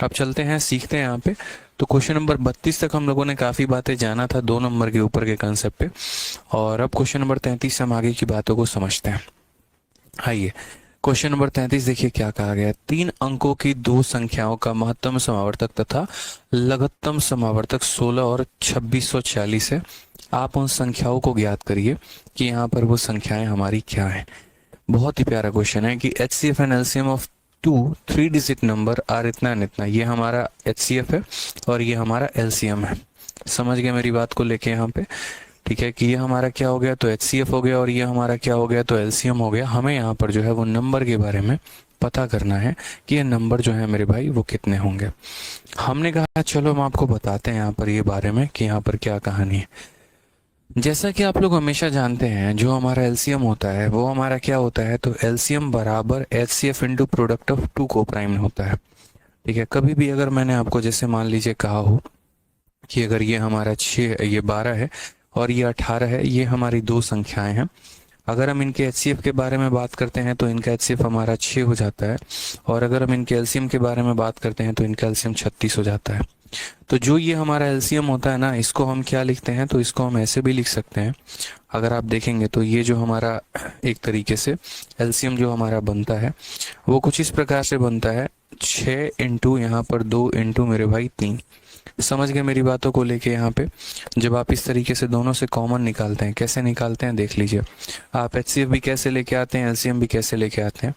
अब चलते हैं, सीखते हैं यहाँ पे। तो क्वेश्चन नंबर 32 तक हम लोगों ने काफ़ी बातें जाना था 2 नंबर के ऊपर के कंसेप्ट पे, और अब क्वेश्चन नंबर 33 से हम आगे की बातों को समझते हैं। आइए, क्वेश्चन नंबर 33 देखिए क्या कहा गया है। 3 अंकों की दो संख्याओं का महत्तम समावर्तक तथा लघुत्तम समावर्तक 16 और 2640 है। आप उन संख्याओं को ज्ञात करिए कि यहाँ पर वो संख्याएं हमारी क्या हैं। बहुत ही प्यारा क्वेश्चन है कि HCF and LCM of 2 3 digit number are इतना एंड इतना। ये हमारा HCF है और ये हमारा LCM है। समझ गए मेरी बात को लेके यहाँ पे? ठीक है कि ये हमारा क्या हो गया, तो HCF हो गया, और ये हमारा क्या हो गया, तो LCM हो गया। हमें यहाँ पर जो है वो नंबर के बारे में पता करना है कि ये नंबर जो है मेरे भाई वो कितने होंगे। हमने कहा चलो हम आपको बताते हैं यहाँ पर ये बारे में कि यहाँ पर क्या कहानी है। जैसा कि आप लोग हमेशा जानते हैं, जो हमारा LCM होता है वो हमारा क्या होता है, तो LCM बराबर HCF इंटू प्रोडक्ट ऑफ 2 को प्राइम होता है। ठीक है, कभी भी अगर मैंने आपको जैसे मान लीजिए कहा हो कि अगर ये हमारा 6 ये 12 है और ये 18 है, ये हमारी दो संख्याएं हैं। अगर हम इनके HCF के बारे में बात करते हैं तो इनका HCF हमारा 6 हो जाता है, और अगर हम इनके LCM के बारे में बात करते हैं तो इनका LCM 36 हो जाता है। तो जो ये हमारा LCM होता है ना, इसको हम क्या लिखते हैं, तो इसको हम ऐसे भी लिख सकते हैं। अगर आप देखेंगे तो ये जो हमारा एक तरीके से LCM जो हमारा बनता है वो कुछ इस प्रकार से बनता है, 6 इंटू यहाँ पर 2 इंटू मेरे भाई 3। समझ गए मेरी बातों को लेके? यहाँ पे जब आप इस तरीके से दोनों से कॉमन निकालते हैं, कैसे निकालते हैं देख लीजिए। आप HCF भी कैसे लेके आते हैं, LCM भी कैसे लेके आते हैं।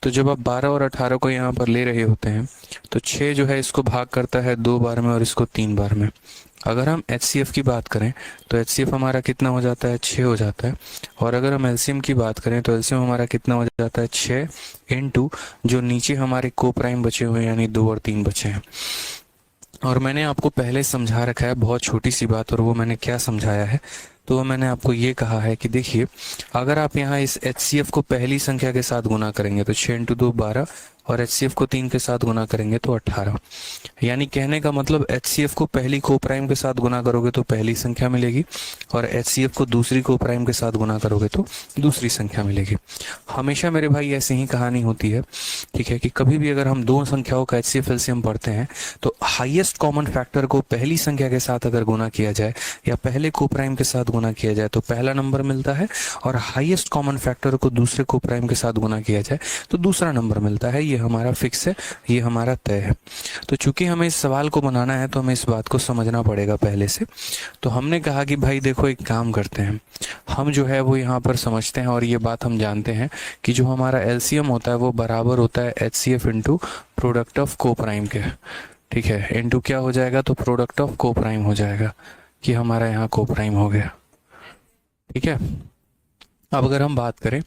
तो जब आप 12 और 18 को यहाँ पर ले रहे होते हैं तो 6 जो है इसको भाग करता है 2 बार में और इसको 3 बार में। अगर हम HCF की बात करें तो HCF हमारा कितना हो जाता है, 6 हो जाता है। और अगर हम LCM की बात करें तो LCM हमारा कितना हो जाता है, 6 इंटू जो नीचे हमारे को प्राइम बचे हुए हैं यानी 2 और 3 बचे हैं। और मैंने आपको पहले समझा रखा है बहुत छोटी सी बात, और वो मैंने क्या समझाया है, तो वो मैंने आपको ये कहा है कि देखिए, अगर आप यहाँ इस HCF को पहली संख्या के साथ गुना करेंगे तो 6 इंटू 2 12, और HCF को 3 के साथ गुना करेंगे तो 18। यानी कहने का मतलब HCF को पहली को प्राइम के साथ गुना करोगे तो पहली संख्या मिलेगी, और HCF को दूसरी को प्राइम के साथ गुना करोगे तो दूसरी संख्या मिलेगी। हमेशा मेरे भाई ऐसी ही कहानी होती है। ठीक है कि कभी भी अगर हम दो संख्याओं का HCF LCM पढ़ते हैं तो हाईएस्ट कॉमन फैक्टर को पहली संख्या के साथ अगर गुना किया जाए या पहले को प्राइम के साथ गुना किया जाए तो पहला नंबर मिलता है, और हाईएस्ट कॉमन फैक्टर को दूसरे को प्राइम के साथ गुना किया जाए तो दूसरा नंबर मिलता है। ये हमारा फिक्स है, ये हमारा तय है। तो चूंकि हमें इस सवाल को बनाना है तो हमें इस बात को समझना पड़ेगा पहले से। तो हमने कहा कि भाई देखो एक काम करते हैं, हम जो है वो यहाँ पर समझते हैं, और ये बात हम जानते हैं कि जो हमारा LCM होता है वो बराबर होता है HCF इंटू प्रोडक्ट ऑफ को प्राइम के। ठीक है, इंटू क्या हो जाएगा, तो प्रोडक्ट ऑफ को प्राइम हो जाएगा, कि हमारा यहाँ को प्राइम हो गया। ठीक है, अब अगर हम बात करें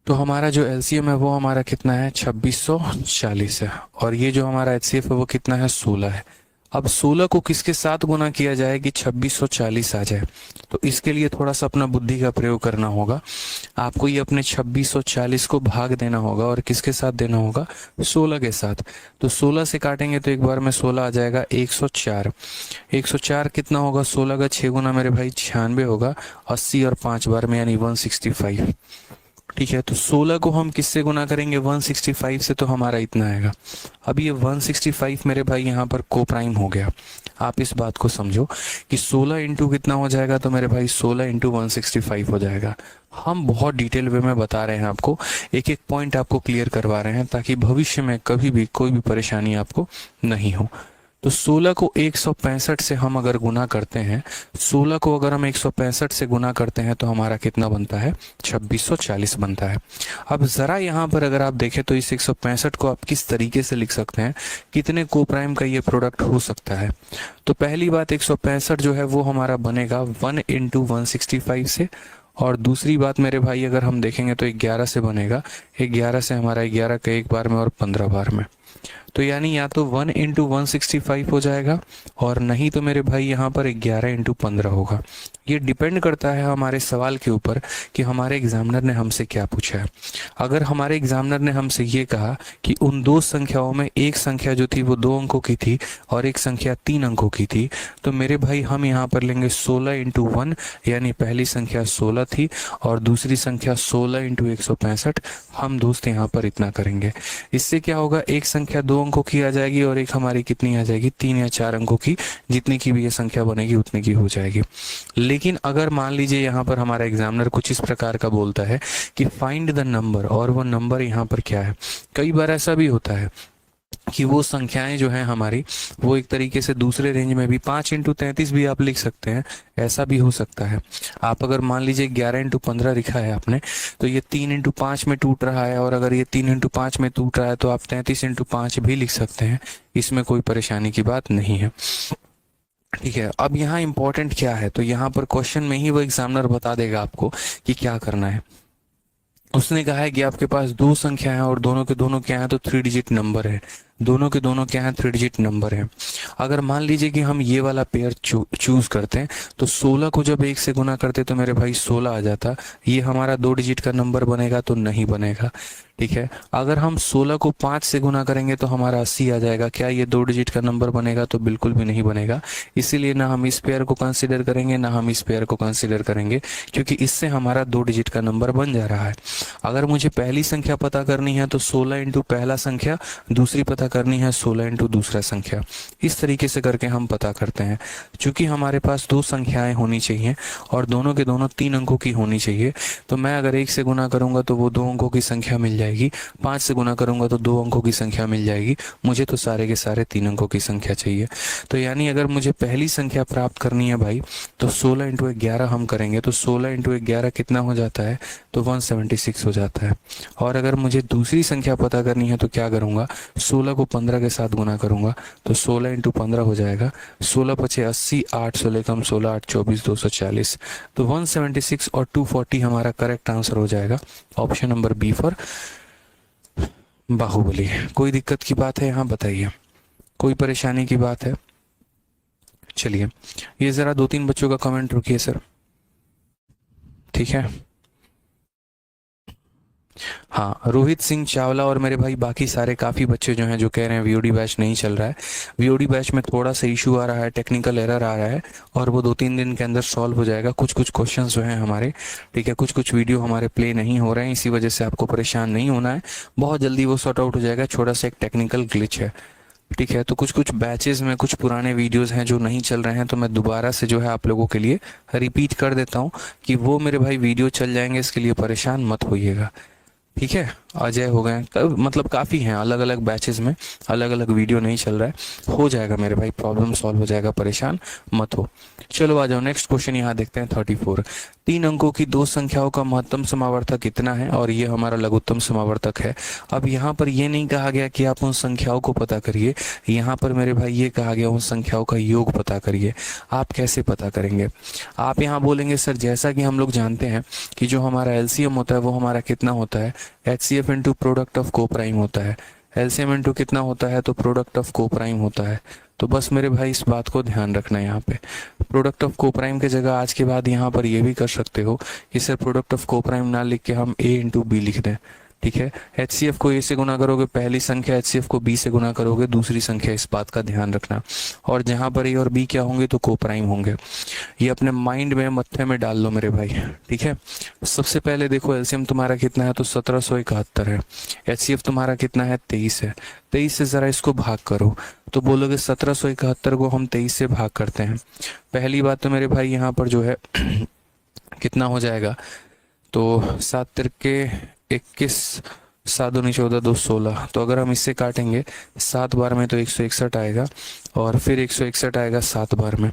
तो हमारा जो LCM है वो हमारा कितना है, 2640 है, और ये जो हमारा HCF है वो कितना है, 16 है। अब 16 को किसके साथ गुना किया जाए कि 2640 आ जाए, तो इसके लिए थोड़ा सा अपना बुद्धि का प्रयोग करना होगा। आपको ये अपने 2640 को भाग देना होगा, और किसके साथ देना होगा, 16 के साथ। तो 16 से काटेंगे तो एक बार में 16 आ जाएगा, 104। 104 कितना होगा, 16 का 6 गुना मेरे भाई 96 होगा, 80 और 5 बार में यानी 165। ठीक है, तो 16 को हम किससे गुना करेंगे, 165 से, तो हमारा इतना आएगा। अब ये 165 मेरे भाई यहाँ पर को प्राइम हो गया। आप इस बात को समझो कि 16 इंटू कितना हो जाएगा, तो मेरे भाई 16 इंटू 165 हो जाएगा। हम बहुत डिटेल वे में बता रहे हैं आपको, एक एक पॉइंट आपको क्लियर करवा रहे हैं ताकि भविष्य में कभी भी कोई भी परेशानी आपको नहीं हो। तो 16 को 165 से हम अगर गुना करते हैं, 16 को अगर हम 165 से गुना करते हैं तो हमारा कितना बनता है, 2640 बनता है। अब ज़रा यहाँ पर अगर आप देखें तो इस 165 को आप किस तरीके से लिख सकते हैं, कितने को प्राइम का ये प्रोडक्ट हो सकता है। तो पहली बात 165 जो है वो हमारा बनेगा 1 इंटू 165 से, और दूसरी बात मेरे भाई अगर हम देखेंगे तो 11 से बनेगा। 11 से हमारा 11 का एक बार में और 15 बार में, तो यानी या तो 1 इंटू 165 हो जाएगा, और नहीं तो मेरे भाई यहाँ पर 11 इंटू 15 होगा। ये डिपेंड करता है हमारे सवाल के ऊपर कि हमारे एग्जामिनर ने हमसे क्या पूछा है। अगर हमारे एग्जामिनर ने हमसे ये कहा कि उन दो संख्याओं में एक संख्या जो थी वो 2 अंकों की थी और एक संख्या 3 अंकों की थी, तो मेरे भाई हम यहाँ पर लेंगे 16 इंटू 1, यानी पहली संख्या 16 थी और दूसरी संख्या 16 इंटू 165। हम दोस्त यहाँ पर इतना करेंगे। इससे क्या होगा, एक संख्या 2 2 अंकों की आ जाएगी और एक हमारी कितनी आ जाएगी, 3 या 4 अंकों की, जितनी की भी ये संख्या बनेगी उतनी की हो जाएगी। लेकिन अगर मान लीजिए यहाँ पर हमारा एग्जामिनर कुछ इस प्रकार का बोलता है कि फाइंड द नंबर, और वो नंबर यहाँ पर क्या है, कई बार ऐसा भी होता है कि वो संख्याएं जो हैं हमारी, वो एक तरीके से दूसरे रेंज में भी 5 × 33 भी आप लिख सकते हैं, ऐसा भी हो सकता है। आप अगर मान लीजिए 11 × 15 लिखा है आपने, तो ये 3 × 5 में टूट रहा है, और अगर ये 3 × 5 में टूट रहा है तो आप 33 × 5 भी लिख सकते हैं, इसमें कोई परेशानी की बात नहीं है। ठीक है, अब यहाँ इंपॉर्टेंट क्या है, तो यहाँ पर क्वेश्चन में ही वो एग्जामिनर बता देगा आपको कि क्या करना है। उसने कहा है कि आपके पास 2 संख्या है और दोनों के दोनों क्या है, तो 3 डिजिट नंबर है, दोनों के दोनों क्या है, 3 डिजिट नंबर है। अगर मान लीजिए कि हम ये वाला पेयर चूज करते हैं, तो 16 को जब 1 से गुना करते तो मेरे भाई 16 आ जाता, ये हमारा 2 डिजिट का नंबर बनेगा, तो नहीं बनेगा। ठीक है, अगर हम 16 को 5 से गुना करेंगे तो हमारा 80 आ जाएगा, क्या ये 2 डिजिट का नंबर बनेगा, तो बिल्कुल भी नहीं बनेगा। इसीलिए ना हम इस पेयर को कंसिडर करेंगे, ना हम इस पेयर को कंसिडर करेंगे, क्योंकि इससे हमारा 2 डिजिट का नंबर बन जा रहा है। अगर मुझे पहली संख्या पता करनी है तो 16 इंटू पहला संख्या, दूसरी पता करनी है 16 इंटू दूसरा संख्या, इस तरीके से करके हम पता करते हैं। चूंकि हमारे पास 2 संख्याएं होनी चाहिए और दोनों के दोनों 3 अंकों की होनी चाहिए, तो मैं अगर 1 से गुना करूंगा तो वो 2 अंकों की संख्या मिल जाएगी, 5 से गुना करूंगा तो 2 अंकों की संख्या मिल जाएगी, मुझे तो सारे के सारे 3 अंकों की संख्या चाहिए। तो यानी अगर मुझे पहली संख्या प्राप्त करनी है भाई, तो 16 इंटू 11 हम करेंगे, तो 16 इंटू 11 कितना हो जाता है, तो 176 हो जाता है। और अगर मुझे दूसरी संख्या पता करनी है तो क्या करूंगा, 16 को 15 के साथ गुना करूंगा, तो 16 इंटू 15 हो जाएगा, 16 पचे 80, 8 16 कम 16, 8 24 240, तो 176 और 240 हमारा करेक्ट आंसर हो जाएगा, option number B for Bahubali. कोई दिक्कत की बात है यहाँ बताइए, कोई परेशानी की बात है? चलिए, ये जरा 2-3 बच्चों का कमेंट रुकिए सर। ठीक है, हाँ, रोहित सिंह चावला और मेरे भाई बाकी सारे काफ़ी बच्चे जो हैं जो कह रहे हैं वीओडी बैच नहीं चल रहा है। वीओडी बैच में थोड़ा सा इशू आ रहा है, टेक्निकल एरर आ रहा है, और वो 2-3 दिन के अंदर सॉल्व हो जाएगा। कुछ कुछ क्वेश्चन जो हैं हमारे, ठीक है, कुछ कुछ वीडियो हमारे प्ले नहीं हो रहे हैं, इसी वजह से आपको परेशान नहीं होना है, बहुत जल्दी वो सॉर्ट आउट हो जाएगा। छोटा सा एक टेक्निकल ग्लिच है, ठीक है। तो कुछ कुछ बैचेस में कुछ पुराने वीडियोस हैं जो नहीं चल रहे हैं, तो मैं दोबारा से जो है आप लोगों के लिए रिपीट कर देता हूँ कि वो मेरे भाई वीडियो चल जाएंगे, इसके लिए परेशान मत होइएगा। ठीक है, अजय हो गए, मतलब काफ़ी हैं, अलग अलग बैचेस में अलग अलग वीडियो नहीं चल रहा है, हो जाएगा मेरे भाई, प्रॉब्लम सॉल्व हो जाएगा, परेशान मत हो। चलो आ जाओ, नेक्स्ट क्वेश्चन यहाँ देखते हैं 34। 3 अंकों की 2 संख्याओं का महत्तम समावर्तक कितना है, और ये हमारा लघुत्तम समावर्तक है। अब यहाँ पर ये नहीं कहा गया कि आप उन संख्याओं को पता करिए, यहाँ पर मेरे भाई ये कहा गया उन संख्याओं का योग पता करिए। आप कैसे पता करेंगे? आप यहाँ बोलेंगे सर जैसा कि हम लोग जानते हैं कि जो हमारा एलसीएम होता है वो हमारा कितना होता है, HCF इंटू प्रोडक्ट ऑफ को प्राइम होता है। एलसीएम इंटू कितना होता है, तो प्रोडक्ट ऑफ को प्राइम होता है। तो बस मेरे भाई इस बात को ध्यान रखना है, यहाँ पे प्रोडक्ट ऑफ को प्राइम के जगह आज के बाद यहाँ पर ये भी कर सकते हो कि सर प्रोडक्ट ऑफ को प्राइम ना लिख के हम A इंटू बी लिख दें। ठीक है, HCF को A से गुना करोगे पहली संख्या, HCF को B से गुना करोगे दूसरी संख्या, इस बात का ध्यान रखना। और जहाँ पर A और B क्या होंगे, तो को प्राइम होंगे। ये अपने माइंड में, मत्थे में डाल लो मेरे भाई। ठीक है, सबसे पहले देखो एलसीएम तुम्हारा कितना है, तो 1771 है। HCF तुम्हारा कितना है, 23 है। 23 से ज़रा इसको भाग करो, तो बोलोगे 1771 को हम 23 से भाग करते हैं। पहली बात तो मेरे भाई यहाँ पर जो है कितना हो जाएगा, तो 7 तिरके 21, 7 दूनी 14, 2 16। तो अगर हम इससे काटेंगे 7 बार में तो 161 आएगा, और फिर 161 आएगा 7 बार में,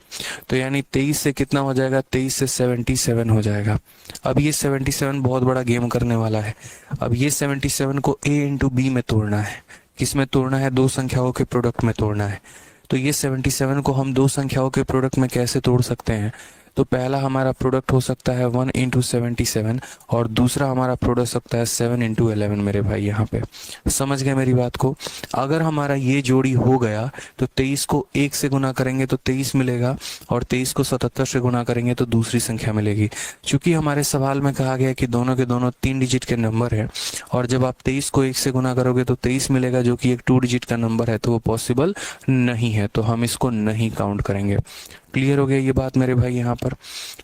तो यानी 23 से कितना हो जाएगा, 23 से 77 हो जाएगा। अब ये 77 बहुत बड़ा गेम करने वाला है। अब ये 77 को A इंटू बी में तोड़ना है। किस में तोड़ना है, 2 संख्याओं के प्रोडक्ट में तोड़ना है। तो ये 77 को हम 2 संख्याओं के प्रोडक्ट में कैसे तोड़ सकते हैं, तो पहला हमारा प्रोडक्ट हो सकता है 1 इंटू 77, और दूसरा हमारा प्रोडक्ट सकता है 7 इंटू 11। मेरे भाई यहाँ पे समझ गए मेरी बात को? अगर हमारा ये जोड़ी हो गया तो 23 को 1 से गुना करेंगे तो 23 मिलेगा, और 23 को 77 से गुना करेंगे तो दूसरी संख्या मिलेगी। चूंकि हमारे सवाल में कहा गया कि दोनों के दोनों 3 डिजिट के नंबर है, और जब आप 23 को 1 से गुना करोगे तो 23 मिलेगा, जो कि एक 2 डिजिट का नंबर है, तो वो पॉसिबल नहीं है, तो हम इसको नहीं काउंट करेंगे। क्लियर हो गया ये बात मेरे भाई। यहाँ पर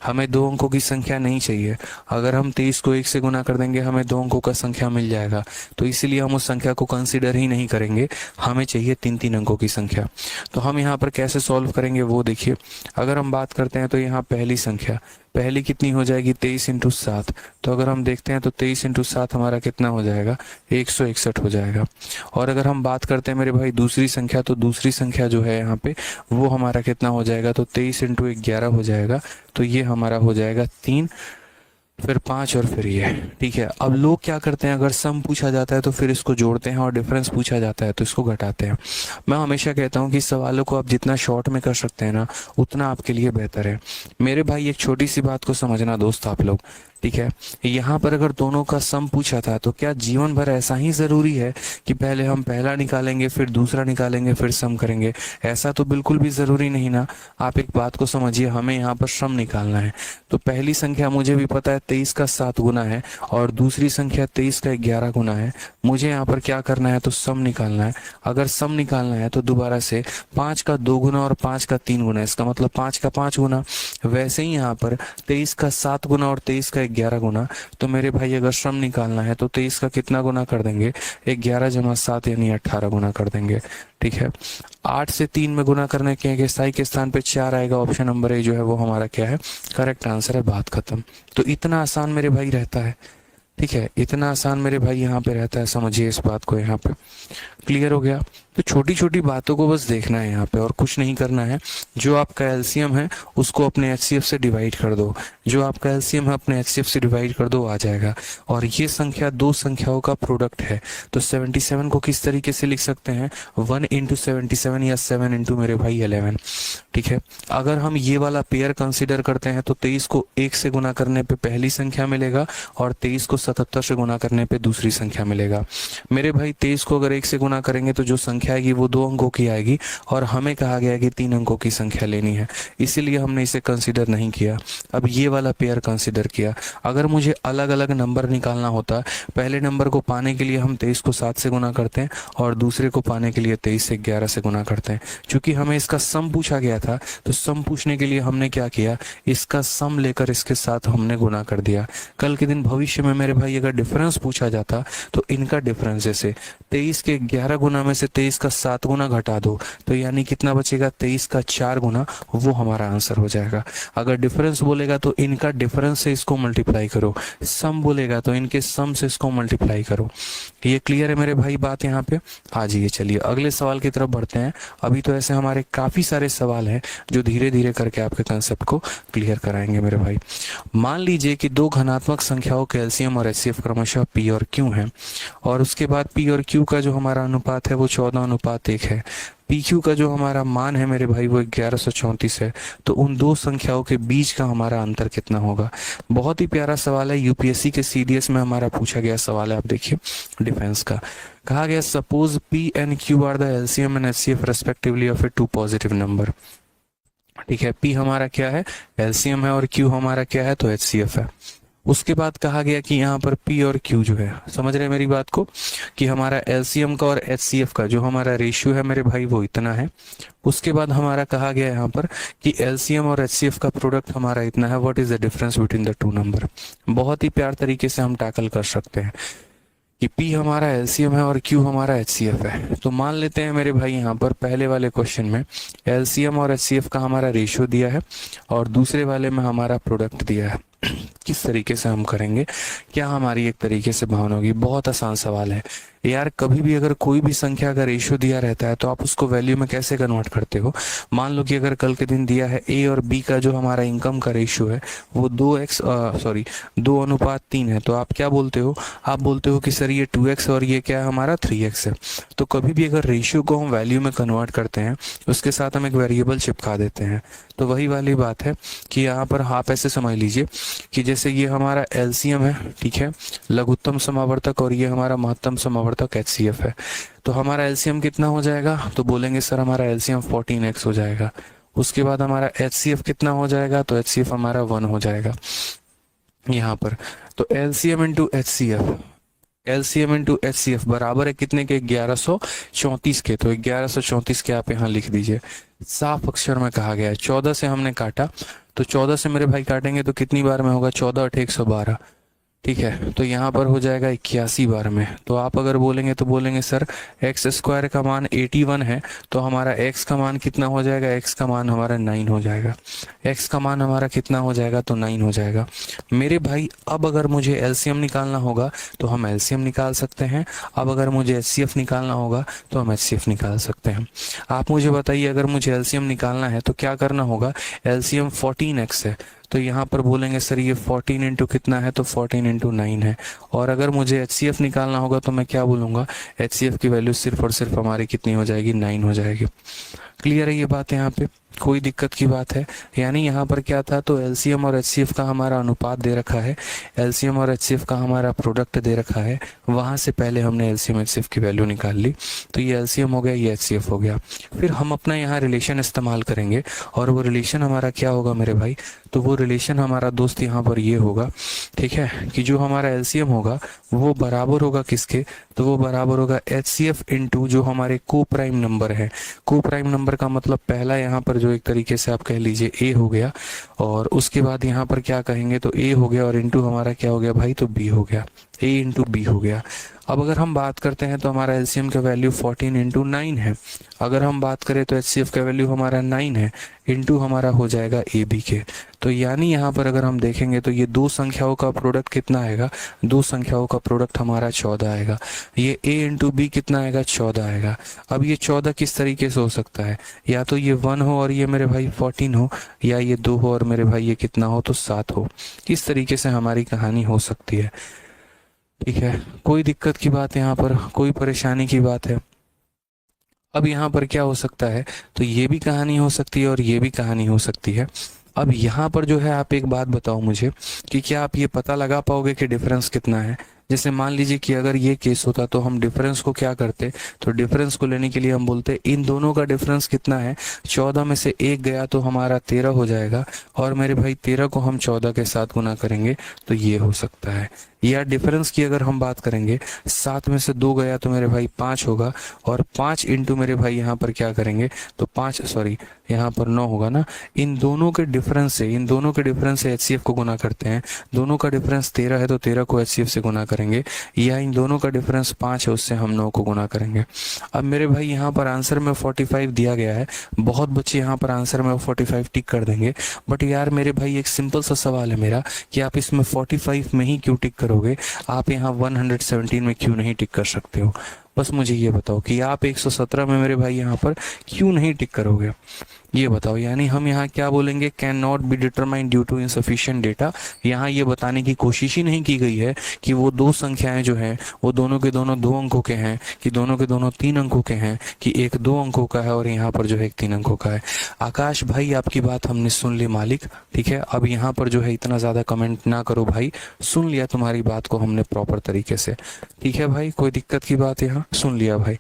हमें दो अंकों की संख्या नहीं चाहिए। अगर हम 23 को 1 से गुना कर देंगे हमें दो अंकों का संख्या मिल जाएगा, तो इसीलिए हम उस संख्या को कंसीडर ही नहीं करेंगे। हमें चाहिए 3 अंकों की संख्या। तो हम यहाँ पर कैसे सॉल्व करेंगे वो देखिए। अगर हम बात करते हैं तो यहाँ पहली संख्या, पहली कितनी हो जाएगी 23 इंटू 7। तो अगर हम देखते हैं तो 23 इंटू 7 हमारा कितना हो जाएगा 161 हो जाएगा। और अगर हम बात करते हैं मेरे भाई दूसरी संख्या, तो दूसरी संख्या जो है यहाँ पे वो हमारा कितना हो जाएगा, तो 23 इंटू 11 हो जाएगा। तो ये हमारा हो जाएगा 3, फिर 5 और फिर ये। ठीक है, अब लोग क्या करते हैं, अगर सम पूछा जाता है तो फिर इसको जोड़ते हैं और डिफरेंस पूछा जाता है तो इसको घटाते हैं। मैं हमेशा कहता हूँ कि सवालों को आप जितना शॉर्ट में कर सकते हैं ना उतना आपके लिए बेहतर है। मेरे भाई एक छोटी सी बात को समझना दोस्त आप लोग, ठीक है। यहाँ पर अगर दोनों का सम पूछा था तो क्या जीवन भर ऐसा ही जरूरी है कि पहले हम पहला निकालेंगे फिर दूसरा निकालेंगे फिर सम करेंगे? ऐसा तो बिल्कुल भी जरूरी नहीं ना। आप एक बात को समझिए, हमें यहाँ पर सम निकालना है। तो पहली संख्या मुझे भी पता है 23 का 7 गुना है और दूसरी संख्या 23 का 11 गुना है। मुझे यहाँ पर क्या करना है, तो सम निकालना है। अगर सम निकालना है तो दोबारा से 5 का 2 गुना और 5 का 3 गुना, इसका मतलब 5 का 5 गुना। वैसे ही यहाँ पर 23 का 7 गुना और 23 का 11 गुना। तो मेरे भाई अगर सम निकालना है तो 23 का कितना गुना कर देंगे, 11 जमा 7 यानी 18 गुना कर देंगे। ठीक है, 8 से 3 में गुना करने के साई के स्थान पे 4 आएगा। ऑप्शन नंबर ए जो है वो हमारा क्या है, करेक्ट आंसर है। बात खत्म। तो इतना आसान मेरे भाई रहता है। ठीक है, इतना आसान मेरे भाई यहाँ पे रहता है, समझिए इस बात को। यहाँ पे क्लियर हो गया। तो छोटी छोटी बातों को बस देखना है यहाँ पे और कुछ नहीं करना है। जो आपका एलसीएम है उसको अपने एचसीएफ से डिवाइड कर दो, जो आपका एलसीएम है अपने एचसीएफ से डिवाइड कर दो, आ जाएगा। और ये संख्या दो संख्याओं का प्रोडक्ट है। तो 77 को किस तरीके से लिख सकते हैं, 1 इंटू 77 या 7 इंटू मेरे भाई 11। ठीक है, अगर हम ये वाला पेयर कंसिडर करते हैं तो 23 को 1 से गुना करने पे पहली संख्या मिलेगा और 23 को 77 से गुना करने पे दूसरी संख्या मिलेगा। मेरे भाई 23 को अगर 1 से गुना करेंगे तो जो संख्या आएगी वो 2 अंकों की आएगी और हमें कहा गया कि 3 अंकों की संख्या लेनी है, इसीलिए हमने इसे कंसिडर नहीं किया। अब ये वाला पेयर कंसिडर किया। अगर मुझे अलग अलग नंबर निकालना होता, पहले नंबर को पाने के लिए हम 23 को 7 से गुना करते हैं और दूसरे को पाने के लिए 23 से 11 से गुना करते हैं। क्योंकि हमें इसका सम पूछा गया था तो सम पूछने के लिए हमने क्या किया, इसका सम लेकर इसके साथ हमने गुना कर दिया। कल के दिन भविष्य में मेरे भाई अगर डिफरेंस पूछा जाता तो इनका डिफरेंस, जैसे 23 के 11 गुना में से 23 का 7 गुना घटा दो तो यानी कितना बचेगा, 23 का 4 गुना, वो हमारा आंसर हो जाएगा। अगर डिफरेंस बोलेगा तो इनका डिफरेंस से इसको मल्टीप्लाई करो, सम बोलेगा तो इनके सम से इसको मल्टीप्लाई करो। ये क्लियर है मेरे भाई बात यहाँ पे? आ जाइए, चलिए अगले सवाल की तरफ बढ़ते हैं। अभी तो ऐसे हमारे काफी सारे सवाल हैं जो धीरे धीरे करके आपके कंसेप्ट को क्लियर कराएंगे मेरे भाई। मान लीजिए कि दो धनात्मक संख्याओं के एलसीएम और एचसीएफ क्रमशः पी और क्यू हैं और उसके बाद पी और क्यू का जो हमारा अनुपात है वो 14:1 है। पी क्यू का जो हमारा मान है मेरे भाई वो 1134 है। तो उन दो संख्याओं के बीच का हमारा अंतर कितना होगा? बहुत ही प्यारा सवाल है, यूपीएससी के सीडीएस में हमारा पूछा गया सवाल है। आप देखिए डिफेंस का कहा गया, suppose P and Q are the LCM and HCF respectively of a two positive number. ठीक है, पी हमारा क्या है, एलसीएम है, और क्यू हमारा क्या है, तो एचसीएफ है। उसके बाद कहा गया कि यहाँ पर पी और क्यू जो है, समझ रहे हैं मेरी बात को, कि हमारा एलसीएम का और एचसीएफ का जो हमारा रेशियो है मेरे भाई वो इतना है। उसके बाद हमारा कहा गया यहाँ पर कि एलसीएम और एचसीएफ का प्रोडक्ट हमारा इतना है। What is the difference between the two number? बहुत ही प्यार तरीके से हम टैकल कर सकते हैं कि P हमारा एलसीएम है और Q हमारा एचसीएफ है। तो मान लेते हैं मेरे भाई यहाँ पर पहले वाले क्वेश्चन में एलसीएम और एचसीएफ का हमारा रेशियो दिया है और दूसरे वाले में हमारा प्रोडक्ट दिया है। किस तरीके से हम करेंगे, क्या हमारी एक तरीके से भावना होगी? बहुत आसान सवाल है यार। कभी भी अगर कोई भी संख्या का रेशियो दिया रहता है तो आप उसको वैल्यू में कैसे कन्वर्ट करते हो? मान लो कि अगर कल के दिन दिया है ए और बी का जो हमारा इनकम का रेशियो है वो 2:3 है, तो आप क्या बोलते हो? आप बोलते हो कि सर ये 2x और ये क्या है हमारा 3x है। तो कभी भी अगर रेशियो को हम वैल्यू में कन्वर्ट करते हैं उसके साथ हम एक वेरिएबल चिपका देते हैं। तो वही वाली बात है कि यहाँ पर आप ऐसे समझ लीजिए कि जैसे ये हमारा एलसीएम है, ठीक है, लघुत्तम समावर्तक, और ये हमारा महत्तम समावर्तक एचसीएफ है। तो हमारा एलसीएम कितना हो जाएगा? तो बोलेंगे सर हमारा एलसीएम 14x हो जाएगा। उसके बाद हमारा एचसीएफ कितना हो जाएगा? तो एचसीएफ हमारा 1 हो जाएगा यहाँ पर। तो LCM into HCF LCM into HCF बराबर है कितने के, 1134 के। तो 1134 के आप यहाँ लिख दीजिए, साफ अक्षर में कहा गया है। 14 से हमने काटा, तो 14 से मेरे भाई काटेंगे तो कितनी बार में होगा, 14 8 112, ठीक है। तो यहाँ पर हो जाएगा 81 बार में। तो आप अगर बोलेंगे तो बोलेंगे सर एक्स स्क्वायर का मान 81 है, तो हमारा एक्स का मान कितना हो जाएगा, एक्स का मान हमारा 9 हो जाएगा। एक्स का मान हमारा कितना हो जाएगा, तो 9 हो जाएगा मेरे भाई। अब अगर मुझे एलसीएम निकालना होगा तो हम एलसीएम निकाल सकते हैं। अब अगर मुझे एचसीएफ निकालना होगा तो हम एचसीएफ निकाल सकते हैं। आप मुझे बताइए, अगर मुझे एलसीएम निकालना है तो क्या करना होगा, एलसीएम 14x है, तो यहाँ पर बोलेंगे सर ये 14 इंटू कितना है, तो 14 इंटू 9 है। और अगर मुझे एचसीएफ निकालना होगा तो मैं क्या बोलूँगा, एचसीएफ की वैल्यू सिर्फ और सिर्फ हमारी कितनी हो जाएगी, 9 हो जाएगी। क्लियर है ये बात, यहाँ पे कोई दिक्कत की बात है। यानी यहाँ पर क्या था, तो एलसीएम और एचसीएफ का हमारा अनुपात दे रखा है, एलसीएम और एचसीएफ का हमारा प्रोडक्ट दे रखा है, वहाँ से पहले हमने एलसीएम एचसीएफ की वैल्यू निकाल ली। तो ये एलसीएम हो गया, ये एचसीएफ हो गया। फिर हम अपना यहाँ रिलेशन इस्तेमाल करेंगे, और वो रिलेशन हमारा क्या होगा मेरे भाई, तो वो रिलेशन हमारा दोस्त यहाँ पर ये होगा, ठीक है, कि जो हमारा एलसीएम होगा वो बराबर होगा किसके, तो वो बराबर होगा एचसीएफ इंटू जो हमारे को प्राइम नंबर है। को प्राइम नंबर का मतलब पहला यहाँ पर जो एक तरीके से आप कह लीजिए ए हो गया, और उसके बाद यहाँ पर क्या कहेंगे, तो ए हो गया, और इंटू हमारा क्या हो गया भाई, तो बी हो गया, ए इंटू बी हो गया। अब अगर हम बात करते हैं तो हमारा एलसीएम का वैल्यू 14 इंटू 9 है। अगर हम बात करें तो एचसीएफ का वैल्यू हमारा 9 है, इंटू हमारा हो जाएगा ए बी के। तो यानी यहाँ पर अगर हम देखेंगे तो ये दो संख्याओं का प्रोडक्ट कितना आएगा, दो संख्याओं का प्रोडक्ट हमारा 14 आएगा। ये ए इंटू बी कितना आएगा, 14 आएगा। अब ये 14 किस तरीके से हो सकता है, या तो ये 1 हो और ये मेरे भाई 14 हो, या ये 2 हो और मेरे भाई ये कितना हो, तो 7 हो। इस तरीके से हमारी कहानी हो सकती है, ठीक है। कोई दिक्कत की बात यहाँ पर, कोई परेशानी की बात है। अब यहाँ पर क्या हो सकता है, तो ये भी कहानी हो सकती है और ये भी कहानी हो सकती है। अब यहाँ पर जो है आप एक बात बताओ मुझे कि क्या आप ये पता लगा पाओगे कि डिफरेंस कितना है। जैसे मान लीजिए कि अगर ये केस होता तो हम डिफरेंस को क्या करते, तो डिफरेंस को लेने के लिए हम बोलते इन दोनों का डिफरेंस कितना है, 14 में से एक गया तो हमारा 13 हो जाएगा, और मेरे भाई 13 को हम 14 के साथ गुना करेंगे तो ये हो सकता है। या डिफरेंस की अगर हम बात करेंगे, 7 में से 2 गया तो मेरे भाई 5 होगा, और 5 इंटू मेरे भाई यहाँ पर क्या करेंगे, तो 5 सॉरी यहाँ पर 9 होगा ना। इन दोनों के डिफरेंस से, इन दोनों के डिफरेंस से एचसीएफ को गुना करते हैं। दोनों का डिफरेंस 13 है तो 13 को एचसीएफ से गुना करेंगे, या इन दोनों का डिफरेंस 5 है उससे हम 9 को गुना करेंगे। अब मेरे भाई यहाँ पर आंसर में 45 दिया गया है, बहुत बच्चे यहाँ पर आंसर में 45 टिक कर देंगे, बट यार मेरे भाई एक सिंपल सा सवाल है मेरा कि आप इसमें 45 में ही क्यों टिक करोगे, आप यहाँ 117 में क्यों नहीं टिक कर सकते हो। बस मुझे ये बताओ कि आप 117 में मेरे भाई यहाँ पर क्यों नहीं टिक करोगे, ये बताओ। यानी हम यहाँ क्या बोलेंगे, can not be determined due to insufficient data. यहाँ ये बताने की कोशिश ही नहीं की गई है कि वो दो संख्याएं जो हैं वो दोनों के दोनों 2 अंकों के हैं, कि दोनों के दोनों 3 अंकों के हैं, कि एक 2 अंकों का है और यहाँ पर जो है एक 3 अंकों का है। आकाश भाई आपकी बात हमने सुन ली मालिक, ठीक है। अब यहाँ पर जो है इतना ज़्यादा कमेंट ना करो भाई, सुन लिया तुम्हारी बात को हमने प्रॉपर तरीके से, ठीक है भाई, कोई दिक्कत की बात यहाँ सुन लिया भाई।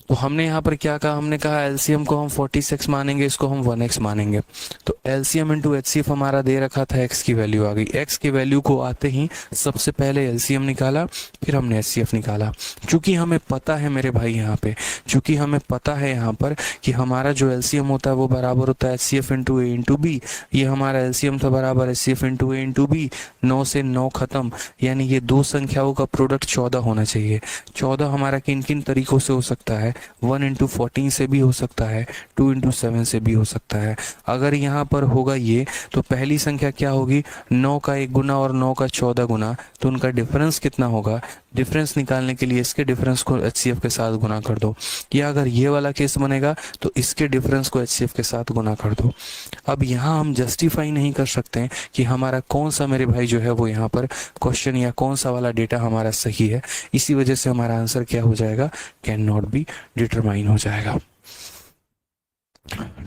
तो हमने यहाँ पर क्या कहा, हमने कहा एलसीएम को हम 46 मानेंगे, इसको हम 1x मानेंगे। तो एलसीएम इंटू एचसीएफ हमारा दे रखा था, x की वैल्यू आ गई। x की वैल्यू को आते ही सबसे पहले एलसीएम निकाला, फिर हमने एचसीएफ निकाला। चूंकि हमें पता है मेरे भाई यहाँ पे, चूंकि हमें पता है यहाँ पर कि हमारा जो एलसीएम होता है वो बराबर होता है एचसीएफ इंटू ए इंटू बी। ये हमारा एलसीएम था बराबर एचसीएफ इंटू ए इंटू बी। 9 से 9 खत्म, यानी ये दो संख्याओं का प्रोडक्ट 14 होना चाहिए। 14 हमारा किन किन तरीकों से हो सकता है, 1 इंटू 14 से भी हो सकता है, 2 इंटू 7 से भी हो सकता है। अगर यहाँ पर होगा ये, तो पहली संख्या क्या होगी, 9 का 1 गुना और 9 का 14 गुना, तो उनका डिफरेंस कितना होगा। डिफरेंस निकालने के लिए इसके डिफरेंस को एचसीएफ के साथ गुना कर दो, या अगर ये वाला केस बनेगा तो इसके डिफरेंस को एचसीएफ के साथ गुना कर दो। अब यहाँ हम जस्टिफाई नहीं कर सकते हैं कि हमारा कौन सा मेरे भाई जो है वो यहाँ पर क्वेश्चन या कौन सा वाला डेटा हमारा सही है। इसी वजह से हमारा आंसर क्या हो जाएगा, कैन नॉट बी डिटरमाइन हो जाएगा।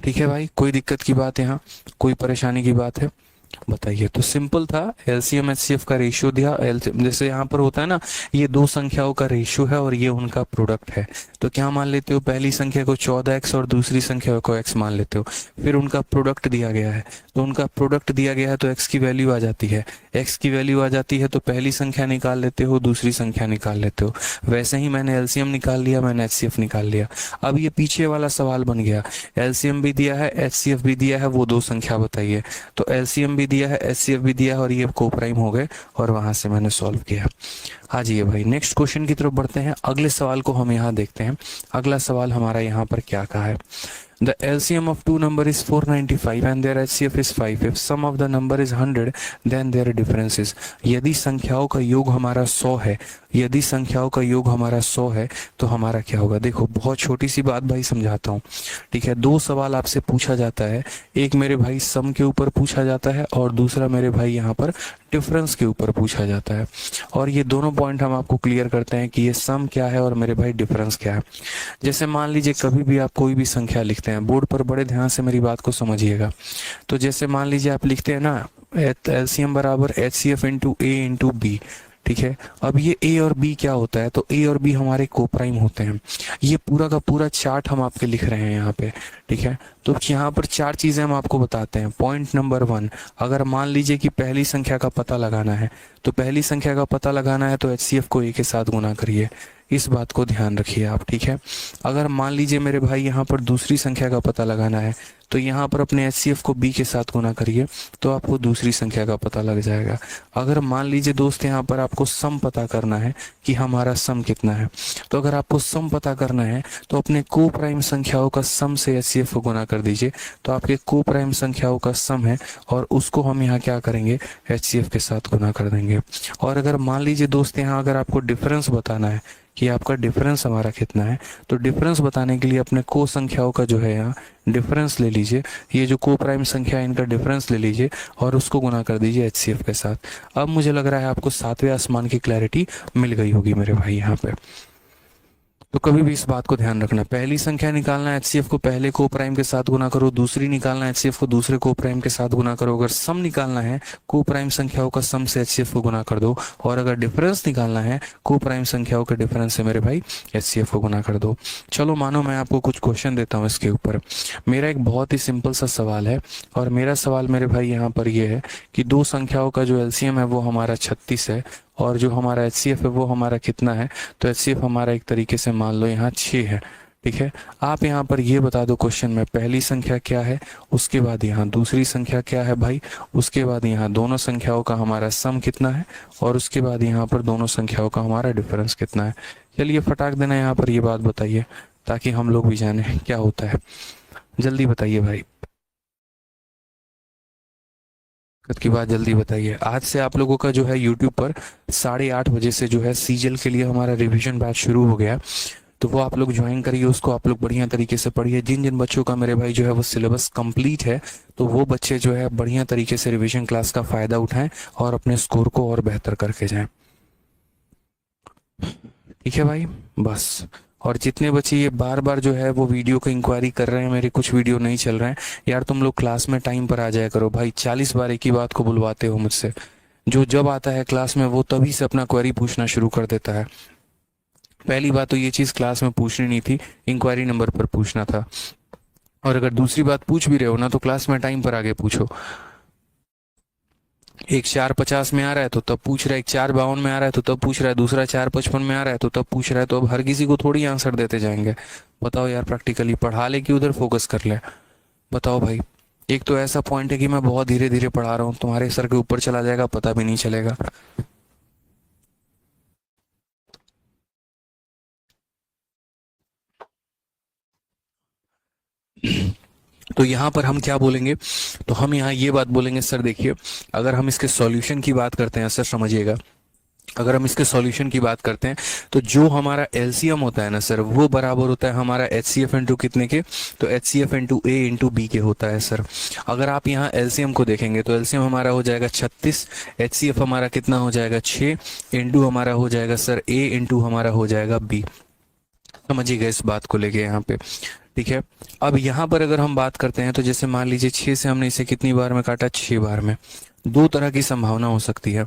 ठीक है भाई, कोई दिक्कत की बात है, यहाँ कोई परेशानी की बात है। बताइए। तो सिंपल था, एलसीएम एचसीएफ का रेशियो दिया, जैसे यहाँ पर होता है ना, ये दो संख्याओं का रेशियो है और ये उनका प्रोडक्ट है। तो क्या मान लेते हो, पहली संख्या को 14x और दूसरी संख्या को x मान लेते हो। फिर उनका प्रोडक्ट दिया गया है, तो उनका प्रोडक्ट दिया गया है तो x की वैल्यू आ जाती है। x की वैल्यू आ जाती है तो पहली संख्या निकाल लेते हो, दूसरी संख्या निकाल लेते हो। वैसे ही मैंने एलसीएम निकाल लिया, मैंने एचसीएफ निकाल लिया। अब ये पीछे वाला सवाल बन गया, एलसीएम भी दिया है, एचसीएफ भी दिया है, वो दो संख्या बताइए। तो एलसीएम भी दिया है, एचसीएफ भी दिया है और ये को प्राइम हो गए, और वहां से मैंने सॉल्व किया। हाँ जी भाई, नेक्स्ट क्वेश्चन की तरफ बढ़ते हैं। अगले सवाल को हम यहाँ देखते हैं। अगला सवाल हमारा यहाँ पर क्या कहा है, The LCM of two number is 495 and their HCF is 5. If sum of the number is 100, then their difference is। यदि संख्याओं का योग हमारा 100 है, यदि संख्याओं का योग हमारा 100 है तो हमारा क्या होगा। देखो बहुत छोटी सी बात भाई समझाता हूँ, ठीक है। दो सवाल आपसे पूछा जाता है, एक मेरे भाई सम के ऊपर पूछा जाता है और दूसरा मेरे भाई यहाँ पर डिफरेंस के ऊपर पूछा जाता है। और ये दोनों पॉइंट हम आपको क्लियर करते हैं कि ये सम क्या है और मेरे भाई डिफरेंस क्या है। जैसे मान लीजिए कभी भी आप कोई भी संख्या लिखते हैं, बोर्ड पर बड़े ध्यान से मेरी बात को समझिएगा। तो जैसे मान लीजिए आप लिखते हैं ना, एलसीएम बराबर एच सी एफ इंटू ए इंटू बी, ठीक है। अब ये ए और बी क्या होता है, तो ए और बी हमारे कोप्राइम होते हैं। ये पूरा का पूरा चार्ट हम आपके लिख रहे हैं यहाँ पे, ठीक है। तो यहाँ पर चार चीजें हम आपको बताते हैं। पॉइंट नंबर 1, अगर मान लीजिए कि पहली संख्या का पता लगाना है, तो पहली संख्या का पता लगाना है तो एचसीएफ को ए के साथ गुना करिए, इस बात को ध्यान रखिए आप, ठीक है। अगर मान लीजिए मेरे भाई यहाँ पर दूसरी संख्या का पता लगाना है, तो यहाँ पर अपने एचसीएफ को बी के साथ गुना करिए तो आपको दूसरी संख्या का पता लग जाएगा। अगर मान लीजिए दोस्त यहाँ पर आपको सम पता करना है कि हमारा सम कितना है, तो अगर आपको सम पता करना है तो अपने को प्राइम संख्याओं का सम से एचसीएफ को गुना कर दीजिए, तो आपके को प्राइम संख्याओं का सम है और उसको हम यहाँ क्या करेंगे, एचसीएफ के साथ गुना कर देंगे। और अगर मान लीजिए दोस्त यहाँ अगर आपको डिफरेंस बताना है कि आपका डिफरेंस हमारा कितना है, तो डिफरेंस बताने के लिए अपने को संख्याओं का जो है यहाँ डिफरेंस ले लीजिए, ये जो को प्राइम संख्या है इनका डिफरेंस ले लीजिए और उसको गुना कर दीजिए एचसीएफ के साथ। अब मुझे लग रहा है आपको सातवें आसमान की क्लैरिटी मिल गई होगी मेरे भाई यहाँ पे। तो कभी भी इस बात को ध्यान रखना, पहली संख्या निकालना एचसीएफ को पहले को प्राइम के साथ गुना करो, दूसरी निकालना एचसीएफ को दूसरे को प्राइम के साथ गुना करो। अगर सम निकालना है को प्राइम संख्याओं का सम से एचसीएफ को गुना कर दो, और अगर डिफरेंस निकालना है को प्राइम संख्याओं के डिफरेंस से मेरे भाई एचसीएफ को गुना कर दो। चलो मानो मैं आपको कुछ क्वेश्चन देता हूँ इसके ऊपर। मेरा एक बहुत ही सिंपल सा सवाल है, और मेरा सवाल मेरे भाई यहाँ पर यह है कि दो संख्याओं का जो एलसीएम है वो हमारा 36 है, और जो हमारा एचसीएफ है वो हमारा कितना है, तो एचसीएफ हमारा एक तरीके से मान लो यहाँ 6 है, ठीक है। आप यहाँ पर ये बता दो क्वेश्चन में पहली संख्या क्या है, उसके बाद यहाँ दूसरी संख्या क्या है भाई, उसके बाद यहाँ दोनों संख्याओं का हमारा सम कितना है, और उसके बाद यहाँ पर दोनों संख्याओं का हमारा डिफरेंस कितना है। चलिए फटाक देना यहाँ पर ये बात बताइए ताकि हम लोग भी जाने क्या होता है। जल्दी बताइए भाई, की बात जल्दी बताइए। आज से आप लोगों का जो है यूट्यूब पर 8:30 बजे से जो है सीजल के लिए हमारा रिवीजन बैच शुरू हो गया, तो वो आप लोग ज्वाइन करिए, उसको आप लोग बढ़िया तरीके से पढ़िए। जिन जिन बच्चों का मेरे भाई जो है वो सिलेबस कंप्लीट है, तो वो बच्चे जो है बढ़िया तरीके से रिवीजन क्लास का फायदा उठाएं और अपने स्कोर को और बेहतर करके जाएं, ठीक है भाई। बस, और जितने बच्चे ये बार बार जो है वो वीडियो को इंक्वायरी कर रहे हैं, मेरे कुछ वीडियो नहीं चल रहे हैं, यार तुम लोग क्लास में टाइम पर आ जाया करो भाई। 40 बार एक ही बात को बुलवाते हो मुझसे, जो जब आता है क्लास में वो तभी से अपना क्वेरी पूछना शुरू कर देता है। पहली बात तो ये चीज क्लास में पूछनी नहीं थी, इंक्वायरी नंबर पर पूछना था। और अगर दूसरी बात पूछ भी रहे हो ना, तो क्लास में टाइम पर आगे पूछो। एक 4:50 में आ रहा है तो तब पूछ रहा है, एक 4:52 में आ रहा है तो तब पूछ रहा है, दूसरा 4:55 में आ रहा है तो तब पूछ रहा है। तो अब हर किसी को थोड़ी आंसर देते जाएंगे, बताओ यार। प्रैक्टिकली पढ़ा ले कि उधर फोकस कर ले, बताओ भाई। एक तो ऐसा पॉइंट है कि मैं बहुत धीरे धीरे पढ़ा रहा हूँ, तुम्हारे सर के ऊपर चला जाएगा पता भी नहीं चलेगा। तो यहाँ पर हम क्या बोलेंगे, तो हम यहाँ ये बात बोलेंगे, सर देखिए अगर हम इसके सॉल्यूशन की बात करते हैं, सर समझिएगा, अगर हम इसके सॉल्यूशन की बात करते हैं तो जो हमारा एलसीएम होता है ना सर, वो बराबर होता है हमारा एचसीएफ इंटू कितने के, तो एचसीएफ इंटू ए इंटू बी के होता है सर। अगर आप यहाँ एलसीएम को देखेंगे तो एलसीएम हमारा हो जाएगा 36, एचसीएफ हमारा कितना हो जाएगा 6, इंटू हमारा हो जाएगा सर ए इंटू हमारा हो जाएगा बी। समझिएगा इस बात को लेके यहाँ पे, ठीक है। अब यहाँ पर अगर हम बात करते हैं तो जैसे मान लीजिए 6 से हमने इसे कितनी बार में काटा, 6 बार में। दो तरह की संभावना हो सकती है।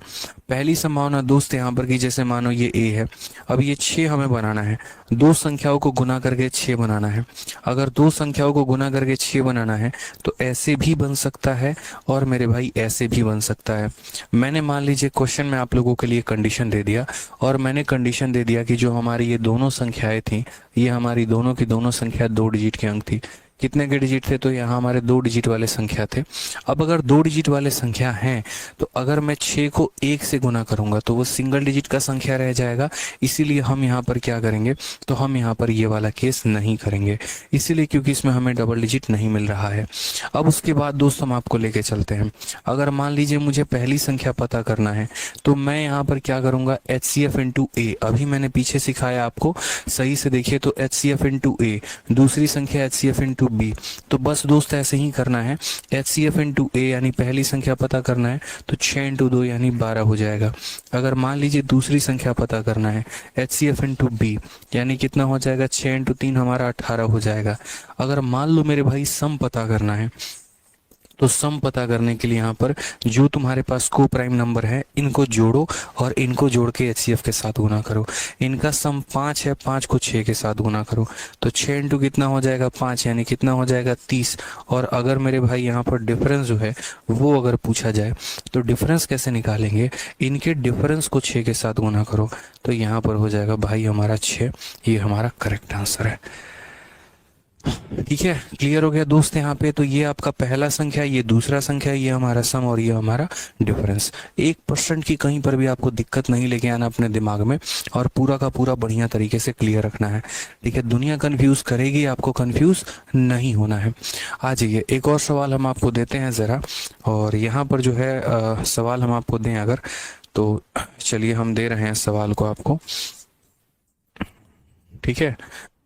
पहली संभावना दोस्त यहाँ पर कि जैसे मानो ये ए है, अब ये 6 हमें बनाना है, दो संख्याओं को गुना करके 6 बनाना है। अगर दो संख्याओं को गुना करके 6 बनाना है तो ऐसे भी बन सकता है और मेरे भाई ऐसे भी बन सकता है। मैंने मान लीजिए क्वेश्चन में आप लोगों के लिए कंडीशन दे दिया, और मैंने कंडीशन दे दिया कि जो हमारी ये दोनों संख्याएं थी, ये हमारी दोनों की दोनों संख्या 2 डिजिट की अंक थी। कितने के डिजिट थे? तो यहाँ हमारे 2 डिजिट वाले संख्या थे। अब अगर 2 डिजिट वाले संख्या हैं तो अगर मैं 6 को 1 से गुना करूंगा तो वो सिंगल डिजिट का संख्या रह जाएगा। इसीलिए हम यहाँ पर क्या करेंगे, तो हम यहाँ पर ये वाला केस नहीं करेंगे, इसीलिए क्योंकि इसमें हमें डबल डिजिट नहीं मिल रहा है। अब उसके बाद दोस्त हम आपको लेके चलते हैं। अगर मान लीजिए मुझे पहली संख्या पता करना है तो मैं यहाँ पर क्या करूंगा, H C F into A. अभी मैंने पीछे सिखाया आपको, सही से देखिए तो H C F into A, दूसरी संख्या H C F into B. तो बस दोस्त ऐसे ही करना है, H C F into A यानी पहली संख्या पता करना है तो 6 इंटू 2 यानी 12 हो जाएगा। अगर मान लीजिए दूसरी संख्या पता करना है, H C F into B यानी कितना हो जाएगा, 6 इंटू 3 हमारा 18 हो जाएगा। अगर मान लो मेरे भाई सम पता करना है तो सम पता करने के लिए यहाँ पर जो तुम्हारे पास को प्राइम नंबर है इनको जोड़ो और इनको जोड़ के एचसीएफ के साथ गुना करो। इनका सम 5 है, 5 को 6 के साथ गुना करो तो 6 इंटू कितना हो जाएगा, 5 यानी कितना हो जाएगा 30। और अगर मेरे भाई यहाँ पर डिफरेंस जो है वो अगर पूछा जाए तो डिफरेंस कैसे निकालेंगे, इनके डिफरेंस को 6 के साथ गुना करो तो यहाँ पर हो जाएगा भाई हमारा 6। ये हमारा करेक्ट आंसर है। ठीक है, क्लियर हो गया दोस्त यहाँ पे। तो ये आपका पहला संख्या, ये दूसरा संख्या, ये हमारा सम और ये हमारा डिफरेंस। 1% की कहीं पर भी आपको दिक्कत नहीं लेके आना अपने दिमाग में, और पूरा का पूरा बढ़िया तरीके से क्लियर रखना है। ठीक है, दुनिया कंफ्यूज करेगी, आपको कंफ्यूज नहीं होना है। आ जाइए, एक और सवाल हम आपको देते हैं जरा, और यहाँ पर जो है सवाल हम आपको दें अगर, तो चलिए हम दे रहे हैं सवाल को आपको। ठीक है,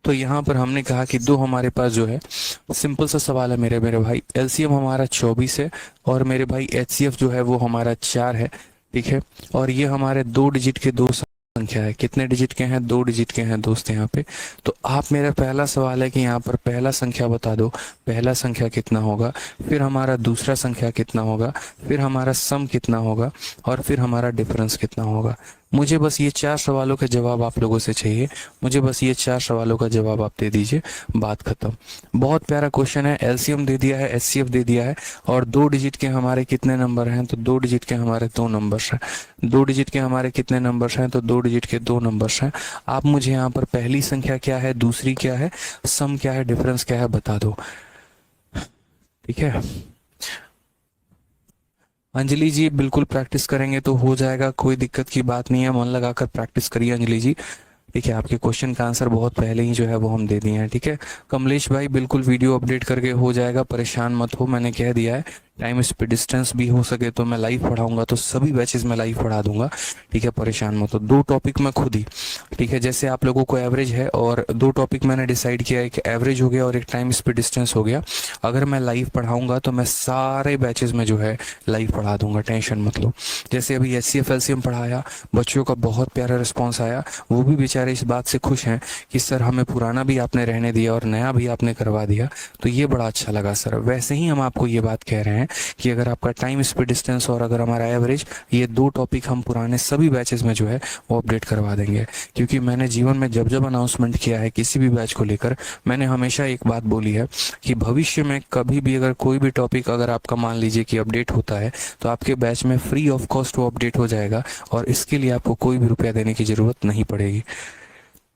तो यहाँ पर हमने कहा कि दो हमारे पास जो है सिंपल सा सवाल है मेरे मेरे भाई, एलसीएम हमारा 24 है और मेरे भाई एचसीएफ जो है वो हमारा 4 है। ठीक है, और ये हमारे 2 डिजिट के दो संख्या है। कितने डिजिट के हैं? 2 डिजिट के हैं दोस्त यहाँ पे। तो आप, मेरा पहला सवाल है कि यहाँ पर पहला संख्या बता दो, पहला संख्या कितना होगा, फिर हमारा दूसरा संख्या कितना होगा, फिर हमारा सम कितना होगा, और फिर हमारा डिफरेंस कितना होगा। मुझे बस ये 4 सवालों के जवाब आप लोगों से चाहिए, मुझे बस ये 4 सवालों का जवाब आप दे दीजिए, बात खत्म। बहुत प्यारा क्वेश्चन है, एलसीएम दे दिया है, एचसीएफ दे दिया है, और 2 डिजिट के हमारे कितने नंबर हैं? तो 2 डिजिट के हमारे 2 नंबर्स हैं। 2 डिजिट के हमारे कितने नंबर्स हैं? तो 2 डिजिट के 2 नंबर्स हैं। आप मुझे यहाँ पर पहली संख्या क्या है, दूसरी क्या है, सम क्या है, डिफरेंस क्या है, बता दो। ठीक है, अंजलि जी बिल्कुल प्रैक्टिस करेंगे तो हो जाएगा, कोई दिक्कत की बात नहीं है, मन लगाकर प्रैक्टिस करिए अंजलि जी। ठीक है, आपके क्वेश्चन का आंसर बहुत पहले ही जो है वो हम दे दिए हैं। ठीक है, कमलेश भाई बिल्कुल वीडियो अपडेट करके हो जाएगा, परेशान मत हो, मैंने कह दिया है। टाइम स्पीड डिस्टेंस भी हो सके तो मैं लाइव पढ़ाऊंगा, तो सभी बैचेस में लाइव पढ़ा दूंगा। ठीक है, परेशान मत हो, 2 टॉपिक मैं खुद ही। ठीक है, जैसे आप लोगों को एवरेज है और 2 टॉपिक मैंने डिसाइड किया है, एक एवरेज हो गया और एक टाइम स्पीड डिस्टेंस हो गया। अगर मैं लाइव पढ़ाऊंगा तो मैं सारे बैचेस में जो है लाइव पढ़ा दूंगा, टेंशन मत लो। जैसे अभी एच सी एफ एलसीएम पढ़ाया, बच्चों का बहुत प्यारा रिस्पॉन्स आया, वो भी बेचारे इस बात से खुश हैं कि सर हमें पुराना भी आपने रहने दिया और नया भी आपने करवा दिया, तो ये बड़ा अच्छा लगा सर। वैसे ही हम आपको ये बात कह रहे हैं कि अगर आपका टाइम स्पीड डिस्टेंस और अगर हमारा एवरेज, ये 2 टॉपिक हम पुराने सभी बैचेस में जो है वो अपडेट करवा देंगे। क्योंकि मैंने जीवन में जब जब अनाउंसमेंट किया है किसी भी बैच को लेकर, मैंने हमेशा एक बात बोली है कि भविष्य में कभी भी अगर कोई भी टॉपिक अगर आपका मान लीजिए कि अपडेट होता है तो आपके बैच में फ्री ऑफ कॉस्ट वो अपडेट हो जाएगा, और इसके लिए आपको कोई भी रुपया देने की जरूरत नहीं पड़ेगी।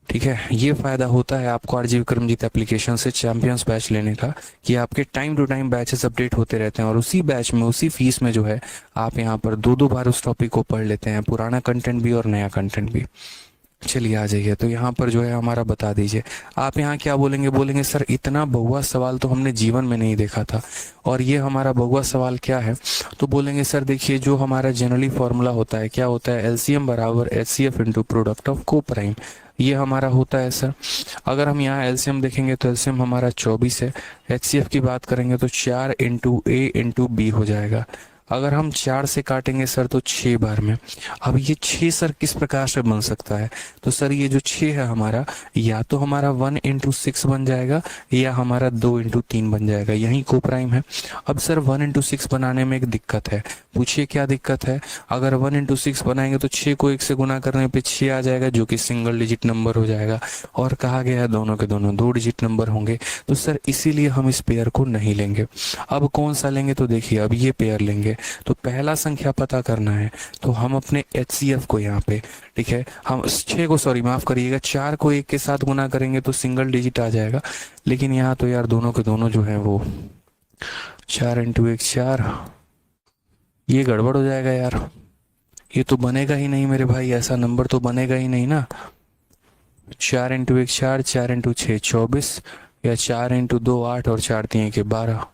ठीक है, ये फायदा होता है आपको आरजी विक्रमजीत एप्लीकेशन से चैंपियंस बैच लेने का, कि आपके time to time batches update होते रहते हैं, और उसी बैच में उसी फीस में जो है आप यहाँ पर 2-2 बार उस टॉपिक को पढ़ लेते हैं, पुराना कंटेंट भी और नया कंटेंट भी। चलिए आ जाइए, तो यहाँ पर जो है हमारा बता दीजिए, आप यहाँ क्या बोलेंगे? बोलेंगे सर इतना बहुआ सवाल तो हमने जीवन में नहीं देखा था, और ये हमारा बहुआ सवाल क्या है? तो बोलेंगे सर देखिए, जो हमारा जनरली फॉर्मूला होता है, क्या होता है, एलसीएम बराबर एचसीएफ इंटू प्रोडक्ट ऑफ को प्राइम, ये हमारा होता है सर। अगर हम यहाँ एलसीएम देखेंगे तो एलसीएम हमारा 24 है, एचसीएफ की बात करेंगे तो 4 इंटू ए इंटू बी हो जाएगा। अगर हम 4 से काटेंगे सर तो 6 बार में। अब ये 6 सर किस प्रकार से बन सकता है, तो सर ये जो 6 है हमारा, या तो हमारा 1 × 6 बन जाएगा या हमारा 2 × 3 बन जाएगा, यही को प्राइम है। अब सर 1 × 6 बनाने में एक दिक्कत है, पूछिए क्या दिक्कत है। अगर 1 × 6 बनाएंगे तो 6 को 1 से गुना करने पे 6 आ जाएगा, जो कि सिंगल डिजिट नंबर हो जाएगा, और कहा गया है दोनों के दोनों 2 डिजिट नंबर होंगे, तो सर इसीलिए हम इस पेयर को नहीं लेंगे। अब कौन सा लेंगे, तो देखिए अब ये पेयर लेंगे। तो पहला संख्या पता करना है, तो हम अपने HCF को यहाँ पे, ठीक है, हम 6 को, सॉरी माफ करिएगा, 4 को 1 के साथ गुना करेंगे तो सिंगल डिजिट आ जाएगा, लेकिन यहाँ तो यार दोनों के दोनों जो है वो 4 × 1 4, ये गड़बड़ हो जाएगा यार, ये तो बनेगा ही नहीं मेरे भाई, ऐसा नंबर तो बनेगा ही नहीं ना। 4 × 1 4, 4 × 6 24, या 4 × 2 8 और 4 × 3 12।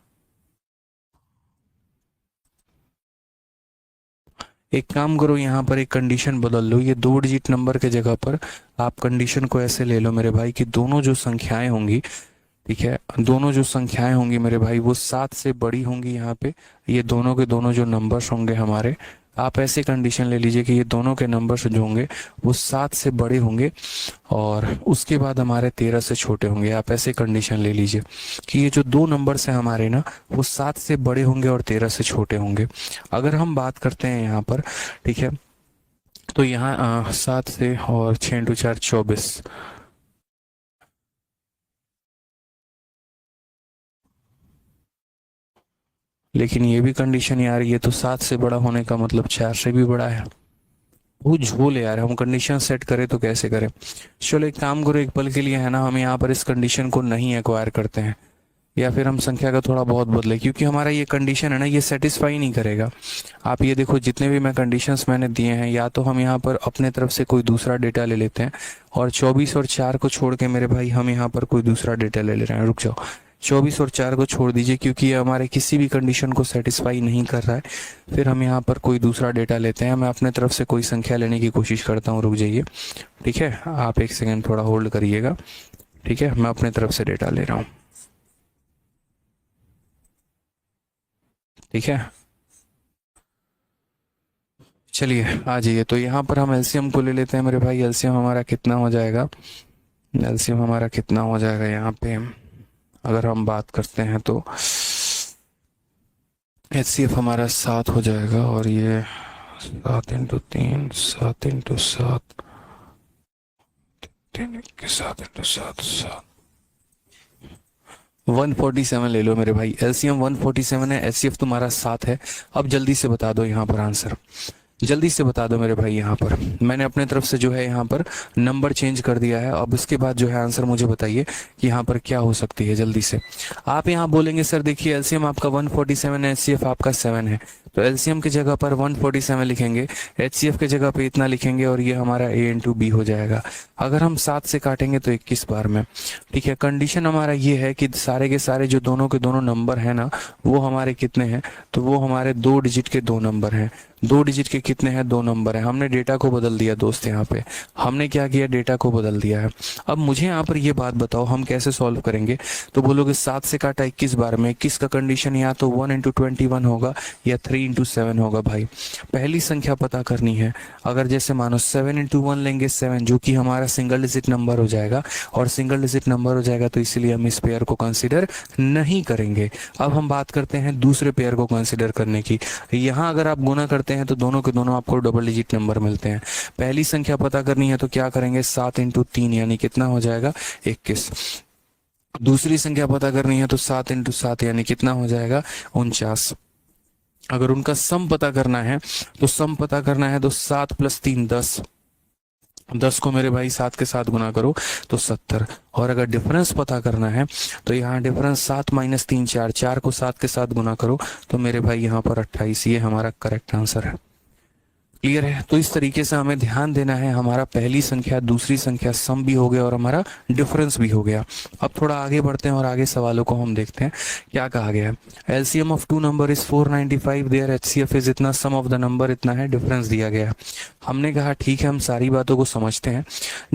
एक काम करो, यहाँ पर एक कंडीशन बदल लो, ये 2 डिजिट नंबर के जगह पर आप कंडीशन को ऐसे ले लो मेरे भाई कि दोनों जो संख्याएं होंगी, ठीक है, दोनों जो संख्याएं होंगी मेरे भाई वो 7 से बड़ी होंगी। यहाँ पे ये दोनों के दोनों जो नंबर्स होंगे हमारे, आप ऐसे कंडीशन ले लीजिए कि ये दोनों के नंबर्स जो होंगे वो 7 से बड़े होंगे और उसके बाद हमारे 13 से छोटे होंगे। आप ऐसे कंडीशन ले लीजिए कि ये जो 2 नंबर्स हैं हमारे ना, वो 7 से बड़े होंगे और 13 से छोटे होंगे। अगर हम बात करते हैं यहाँ पर, ठीक है, तो यहाँ 7 से और 6 × 4 24, लेकिन ये भी कंडीशन यार, ये तो 7 से बड़ा होने का मतलब 4 से भी बड़ा है। वो झोल है यार, हम कंडीशन सेट करें तो कैसे करें। चलो एक काम करो, एक पल के लिए है ना, हम यहाँ पर इस कंडीशन को नहीं एक्वायर करते हैं, या फिर हम संख्या का थोड़ा बहुत बदले, क्योंकि हमारा ये कंडीशन है ना, ये सेटिस्फाई नहीं करेगा। आप ये देखो, जितने भी मैं कंडीशंस मैंने दिए हैं, या तो हम यहाँ पर अपने तरफ से कोई दूसरा डेटा ले लेते हैं, और 24 और 4 को छोड़ के मेरे भाई हम यहाँ पर कोई दूसरा डेटा ले रहे हैं। रुक जाओ, 24 और 4 को छोड़ दीजिए, क्योंकि ये हमारे किसी भी कंडीशन को सेटिस्फाई नहीं कर रहा है। फिर हम यहाँ पर कोई दूसरा डेटा लेते हैं, मैं अपने तरफ से कोई संख्या लेने की कोशिश करता हूँ। रुक जाइए, ठीक है, आप एक सेकेंड थोड़ा होल्ड करिएगा, ठीक है, मैं अपने तरफ से डेटा ले रहा हूँ, ठीक है। चलिए आ जाइए, तो यहाँ पर हम एलसीएम को ले लेते हैं मेरे भाई। एलसीएम हमारा कितना हो जाएगा, एलसीएम हमारा कितना हो जाएगा यहाँ पे, अगर हम बात करते हैं तो HCF हमारा 7 हो जाएगा, और ये 7 × 3 7 × 7 3 के 7 × 7 7 147 ले लो मेरे भाई। एलसीएम 147 है, HCF तुम्हारा 7 है। अब जल्दी से बता दो यहाँ पर आंसर, जल्दी से बता दो मेरे भाई। यहाँ पर मैंने अपने तरफ से जो है यहाँ पर नंबर चेंज कर दिया है। अब इसके बाद जो है आंसर मुझे बताइए कि यहाँ पर क्या हो सकती है, जल्दी से। आप यहाँ बोलेंगे सर देखिए एलसीएम आपका 147 है, HCF आपका 7 है, तो एलसीएम की जगह पर 147 लिखेंगे, HCF की जगह पे इतना लिखेंगे, और ये हमारा A × B हो जाएगा। अगर हम 7 से काटेंगे तो 21 बार में, ठीक है। कंडीशन हमारा ये है कि सारे के सारे जो दोनों के दोनों नंबर है ना, वो हमारे कितने हैं, तो वो हमारे 2 डिजिट के 2 नंबर हैं। 2 डिजिट के कितने हैं, 2 नंबर है। हमने डेटा को बदल दिया दोस्त, यहाँ पे हमने क्या किया, डेटा को बदल दिया है। अब मुझे यहाँ पर ये बात बताओ हम कैसे सॉल्व करेंगे, तो बोलोगे 7 से काटा 21 बार में, 21 का कंडीशन या तो 1 × 21 होगा या 3 × 7 होगा। भाई पहली संख्या पता करनी है, अगर जैसे मानो 7 × 1 लेंगे 7, जो कि हमारा सिंगल डिजिट नंबर हो जाएगा, और सिंगल डिजिट नंबर हो जाएगा तो इसलिए हम इस पेयर को कंसिडर नहीं करेंगे। अब हम बात करते हैं दूसरे पेयर को कंसिडर करने की। यहाँ अगर आप गुना करते हैं तो दोनों के दोनों आपको डबल डिजिट नंबर मिलते हैं। पहली संख्या पता करनी है तो क्या करेंगे, 7 × 3 यानी कितना हो जाएगा, 21। दूसरी संख्या पता करनी है तो 7 × 7 यानी कितना हो जाएगा, 49। अगर उनका सम पता करना है तो सम पता करना है तो 7 + 3 10, 10 को मेरे भाई 7 के साथ गुना करो तो 70। और अगर डिफरेंस पता करना है तो यहाँ डिफरेंस 7 - 3 4, 4 को 7 के साथ गुना करो तो मेरे भाई यहाँ पर 28। ये हमारा करेक्ट आंसर है। क्लियर है। तो इस तरीके से हमें ध्यान देना है, हमारा पहली संख्या दूसरी संख्या सम भी हो गया और हमारा डिफरेंस भी हो गया। अब थोड़ा आगे बढ़ते हैं और आगे सवालों को हम देखते हैं क्या कहा गया है। LCM of 2 number is 495, there HCF is इतना, सम ऑफ द नंबर इतना है, डिफरेंस दिया गया है। हमने कहा ठीक है, हम सारी बातों को समझते हैं,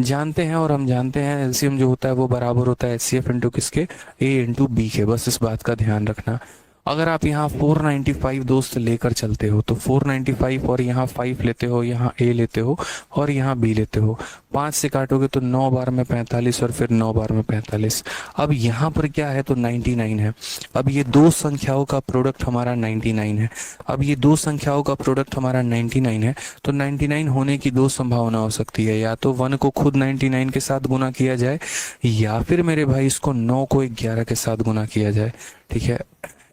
जानते हैं, और हम जानते हैं एलसीएम जो होता है वो बराबर होता है HCF इंटू किसके, A × B के। बस इस बात का ध्यान रखना। अगर आप यहाँ 495 दोस्त लेकर चलते हो तो 495 और यहाँ 5 लेते हो, यहाँ ए लेते हो और यहाँ बी लेते हो, 5 से काटोगे तो 9 बार में 45 और फिर 9 बार में 45। अब यहाँ पर क्या है तो 99 है। अब ये दो संख्याओं का प्रोडक्ट हमारा 99 है। अब ये दो संख्याओं का प्रोडक्ट हमारा 99 है, तो 99 होने की दो संभावना हो सकती है, या तो 1 को खुद 99 के साथ गुना किया जाए, या फिर मेरे भाई इसको 9 को 11 के साथ गुना किया जाए। ठीक है,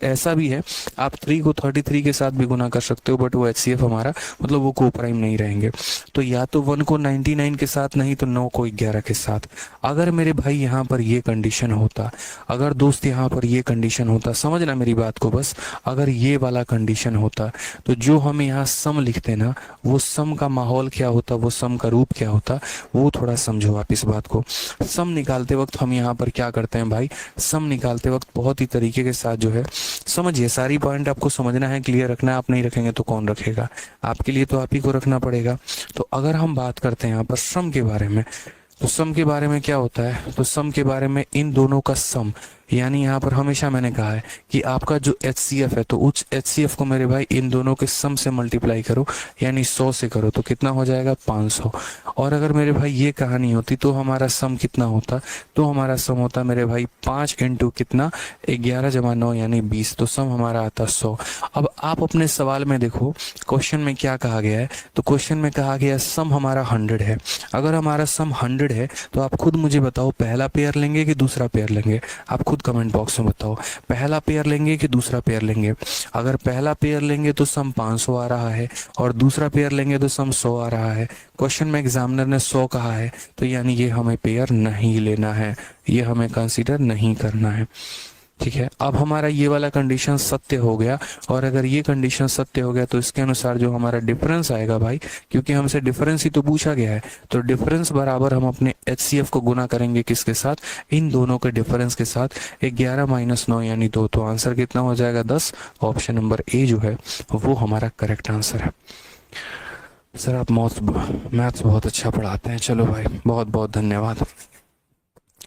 ऐसा भी है, आप 3 को 33 के साथ भी गुना कर सकते हो, बट वो HCF हमारा मतलब वो को प्राइम नहीं रहेंगे। तो या तो 1 को 99 के साथ, नहीं तो 9 को 11 के साथ। अगर मेरे भाई यहाँ पर ये कंडीशन होता, अगर दोस्त यहाँ पर ये कंडीशन होता, समझना मेरी बात को बस, अगर ये वाला कंडीशन होता तो जो हम यहाँ सम लिखते ना, वो सम का माहौल क्या होता, वो सम का रूप क्या होता, वो थोड़ा समझो आप इस बात को। सम निकालते वक्त हम यहाँ पर क्या करते हैं भाई, सम निकालते वक्त बहुत ही तरीके के साथ जो है, समझिए सारी पॉइंट आपको समझना है, क्लियर रखना है। आप नहीं रखेंगे तो कौन रखेगा, आपके लिए तो आप ही को रखना पड़ेगा। तो अगर हम बात करते हैं यहाँ पर सम के बारे में, तो सम के बारे में क्या होता है, तो सम के बारे में इन दोनों का सम, यानी यहाँ पर हमेशा मैंने कहा है कि आपका जो HCF है, तो उस HCF को मेरे भाई इन दोनों के सम से मल्टीप्लाई करो, यानी 100 से करो, तो कितना हो जाएगा 500। और अगर मेरे भाई ये कहानी होती तो हमारा सम कितना होता, तो हमारा सम होता मेरे भाई 5 इंटू कितना 11 जमा 9 यानी 20, तो सम हमारा आता 100। अब आप अपने सवाल में देखो क्वेश्चन में क्या कहा गया है, तो क्वेश्चन में कहा गया सम हमारा 100 है। अगर हमारा सम 100 है तो आप खुद मुझे बताओ पहला पेयर लेंगे कि दूसरा पेयर लेंगे, आप खुद कमेंट बॉक्स में बताओ, पहला पेयर लेंगे कि दूसरा पेयर लेंगे। अगर पहला पेयर लेंगे तो सम 500 आ रहा है, और दूसरा पेयर लेंगे तो सम 100 आ रहा है। क्वेश्चन में एग्जामिनर ने 100 कहा है, तो यानी ये हमें पेयर नहीं लेना है, ये हमें कंसीडर नहीं करना है। ठीक है, अब हमारा ये वाला कंडीशन सत्य हो गया, और अगर ये कंडीशन सत्य हो गया तो इसके अनुसार जो हमारा डिफरेंस आएगा भाई, क्योंकि हमसे डिफरेंस ही तो पूछा गया है, तो डिफरेंस बराबर हम अपने HCF को गुना करेंगे किसके साथ, इन दोनों के डिफरेंस के साथ, 11 माइनस 9 यानी 2, तो आंसर कितना हो जाएगा 10। ऑप्शन नंबर ए जो है वो हमारा करेक्ट आंसर है। सर आप मैथ्स बहुत अच्छा पढ़ाते हैं, चलो भाई बहुत बहुत धन्यवाद।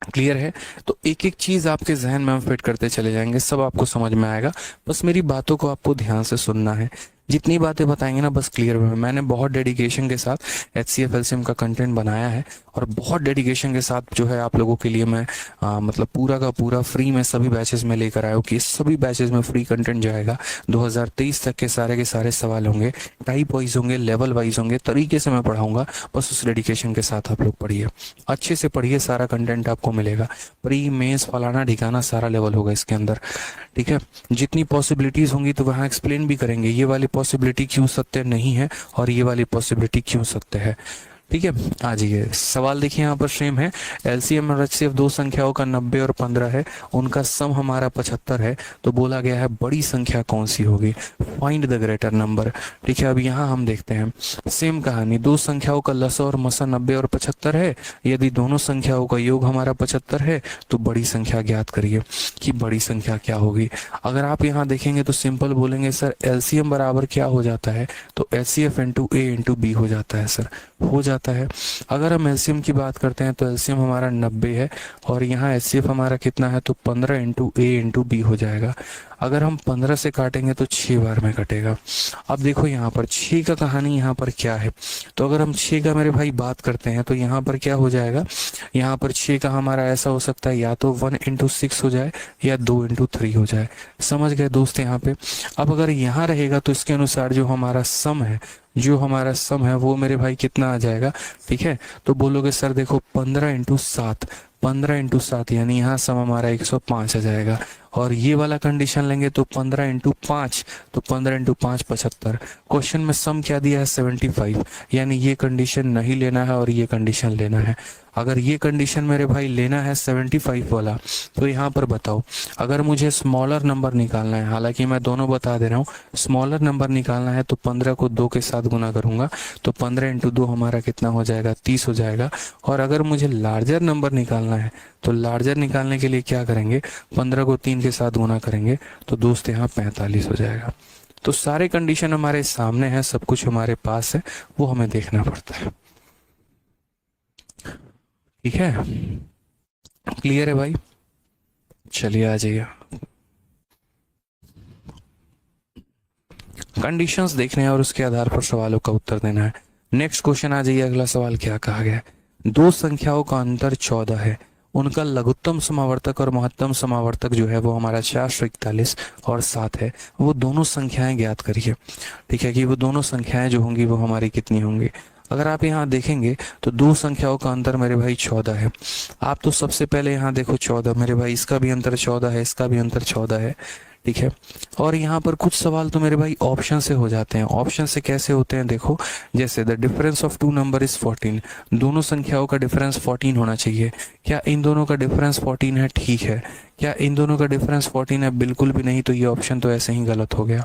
क्लियर है, तो एक एक चीज आपके जहन में हम फिट करते चले जाएंगे, सब आपको समझ में आएगा। बस मेरी बातों को आपको ध्यान से सुनना है, जितनी बातें बताएंगे ना बस क्लियर में। मैंने बहुत डेडिकेशन के साथ HCF LCM का कंटेंट बनाया है, और बहुत डेडिकेशन के साथ जो है आप लोगों के लिए मैं मतलब पूरा का पूरा फ्री में सभी बैचेस में लेकर आया हूँ, कि सभी बैचेस में फ्री कंटेंट जाएगा। 2023 तक के सारे सवाल होंगे, टाइप वाइज होंगे, लेवल वाइज होंगे, तरीके से मैं पढ़ाऊंगा। बस उस डेडिकेशन के साथ आप लोग पढ़िए, अच्छे से पढ़िए, सारा कंटेंट आपको मिलेगा। प्री मेंस फलाना ढिकाना सारा लेवल होगा इसके अंदर। ठीक है, जितनी पॉसिबिलिटीज होंगी तो वहाँ एक्सप्लेन भी करेंगे, ये वाली पॉसिबिलिटी क्यों सत्य नहीं है और ये वाली पॉसिबिलिटी क्यों सत्य है। ठीक है, आ जाइए सवाल देखिए, यहाँ पर सेम है। LCM और HCF दो संख्याओं का 90 और 15 है, उनका सम हमारा 75 है, तो बोला गया है बड़ी संख्या कौन सी होगी, फाइंड द ग्रेटर नंबर। ठीक है, अब यहाँ हम देखते हैं सेम कहानी, दो संख्याओं का लसा और मसा 90 और 75 है, यदि दोनों संख्याओं का योग हमारा 75 है तो बड़ी संख्या ज्ञात करिए कि बड़ी संख्या क्या होगी। अगर आप यहाँ देखेंगे तो सिंपल बोलेंगे सर LCM बराबर क्या हो जाता है, तो HCF into A into B हो जाता है सर, हो जाता है। अगर हम LCM की बात करते हैं तो LCM हमारा 90 है, और यहाँ HCF हमारा कितना है, तो 15 इंटू A इंटू B हो जाएगा। अगर हम 15 से काटेंगे तो 6 बार में कटेगा। अब देखो यहाँ पर 6 का कहानी यहाँ पर क्या है, तो अगर हम 6 का मेरे भाई बात करते हैं तो यहाँ पर क्या हो जाएगा, यहाँ पर 6 का हमारा ऐसा हो सकता है या तो 1 इंटू 6 हो जाए या 2 इंटू 3 हो जाए। समझ गए दोस्त यहाँ पे। अब अगर यहाँ रहेगा तो इसके अनुसार जो हमारा सम है, जो हमारा सम है वो मेरे भाई कितना आ जाएगा। ठीक है, तो बोलोगे सर देखो 15 इंटू 7, 15 इंटू 7 यानी यहाँ सम हमारा 105 आ जाएगा। और ये वाला कंडीशन लेंगे तो 15 इंटू 5, तो 15 इंटू 5 75। क्वेश्चन में सम क्या दिया है 75, यानी ये कंडीशन नहीं लेना है और ये कंडीशन लेना है। अगर ये कंडीशन मेरे भाई लेना है 75 वाला, तो यहाँ पर बताओ अगर मुझे स्मॉलर नंबर निकालना है, हालांकि मैं दोनों बता दे रहा हूँ, स्मॉलर नंबर निकालना है तो 15 को 2 के साथ गुना करूंगा, तो 15 इंटू 2 हमारा कितना हो जाएगा 30 हो जाएगा। और अगर मुझे लार्जर नंबर निकालना है तो लार्जर निकालने के लिए क्या करेंगे, 15 को 3 के साथ गुना करेंगे, तो दोस्त यहाँ 45 हो जाएगा। तो सारे कंडीशन हमारे सामने है, सब कुछ हमारे पास है, वो हमें देखना पड़ता है। ठीक है, क्लियर है भाई, चलिए आ जाइए। कंडीशंस देखने हैं और उसके आधार पर सवालों का उत्तर देना है। नेक्स्ट क्वेश्चन आ जाइए, अगला सवाल क्या कहा गया है। दो संख्याओं का अंतर 14 है, उनका लघुत्तम समावर्तक और महत्तम समावर्तक जो है वो हमारा 441 और 7 है, वो दोनों संख्याएं ज्ञात करिए। ठीक है कि वो दोनों संख्याएं जो होंगी वो हमारी कितनी होंगी। अगर आप यहाँ देखेंगे तो दो संख्याओं का अंतर मेरे भाई 14 है। आप तो सबसे पहले यहाँ देखो 14 मेरे भाई, इसका भी अंतर 14 है, इसका भी अंतर 14 है। ठीक है, और यहाँ पर कुछ सवाल तो मेरे भाई ऑप्शन से हो जाते हैं। ऑप्शन से कैसे होते हैं देखो, जैसे the difference of two number is 14, दोनों संख्याओं का डिफरेंस 14 होना चाहिए। क्या इन दोनों का डिफरेंस 14 है? ठीक है। क्या इन दोनों का डिफरेंस 14 है? बिल्कुल भी नहीं, तो ये ऑप्शन तो ऐसे ही गलत हो गया।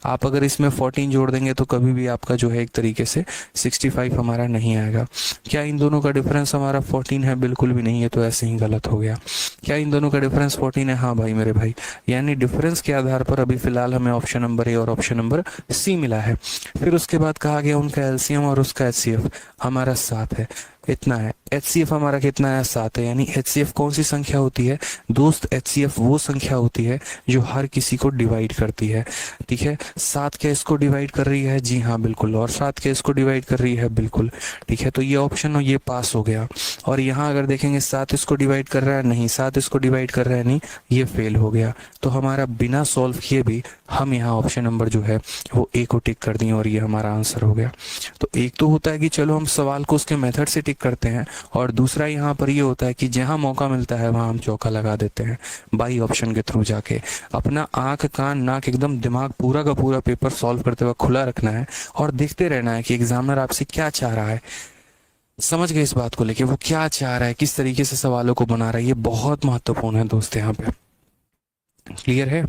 आप अगर इसमें 14 जोड़ देंगे तो कभी भी आपका जो है एक तरीके से 65 हमारा नहीं आएगा। क्या इन दोनों का डिफरेंस हमारा 14 है? बिल्कुल भी नहीं है, तो ऐसे ही गलत हो गया। क्या इन दोनों का डिफरेंस 14 है? हाँ भाई मेरे भाई, यानी डिफरेंस के आधार पर अभी फिलहाल हमें ऑप्शन नंबर ए और ऑप्शन नंबर सी मिला है। फिर उसके बाद कहा गया उनका एलसीएम और उसका एचसीएफ हमारा 7 है, इतना है। एचसीएफ हमारा कितना है? 7 है। यानी एचसीएफ कौन सी संख्या होती है दोस्त? एचसीएफ वो संख्या होती है जो हर किसी को डिवाइड करती है। ठीक है, 7 क्या इसको डिवाइड कर रही है? जी हाँ बिल्कुल। और 7 क्या इसको डिवाइड कर रही है? बिल्कुल। ठीक है, तो ये ऑप्शन ये पास हो गया। और यहाँ अगर देखेंगे 7 इसको डिवाइड कर रहा है, नहीं। 7 इसको डिवाइड कर रहा है, नहीं, ये फेल हो गया। तो हमारा बिना सॉल्व किए भी हम यहाँ ऑप्शन नंबर जो है वो ए को टिक कर दिए और ये हमारा आंसर हो गया। तो एक तो होता है कि चलो हम सवाल को उसके मेथड से टिक करते हैं, और दूसरा यहाँ पर ये होता है कि जहाँ मौका मिलता है वहाँ हम चौका लगा देते हैं बाई ऑप्शन के थ्रू जाके। अपना आंख कान नाक एकदम दिमाग पूरा का पूरा पेपर सॉल्व करते वक्त खुला रखना है और देखते रहना है कि एग्जामिनर आपसे क्या चाह रहा है। समझ गए इस बात को लेके, वो क्या चाह रहा है, किस तरीके से सवालों को बना रहा है, ये बहुत महत्वपूर्ण है दोस्त। यहाँ पे क्लियर है?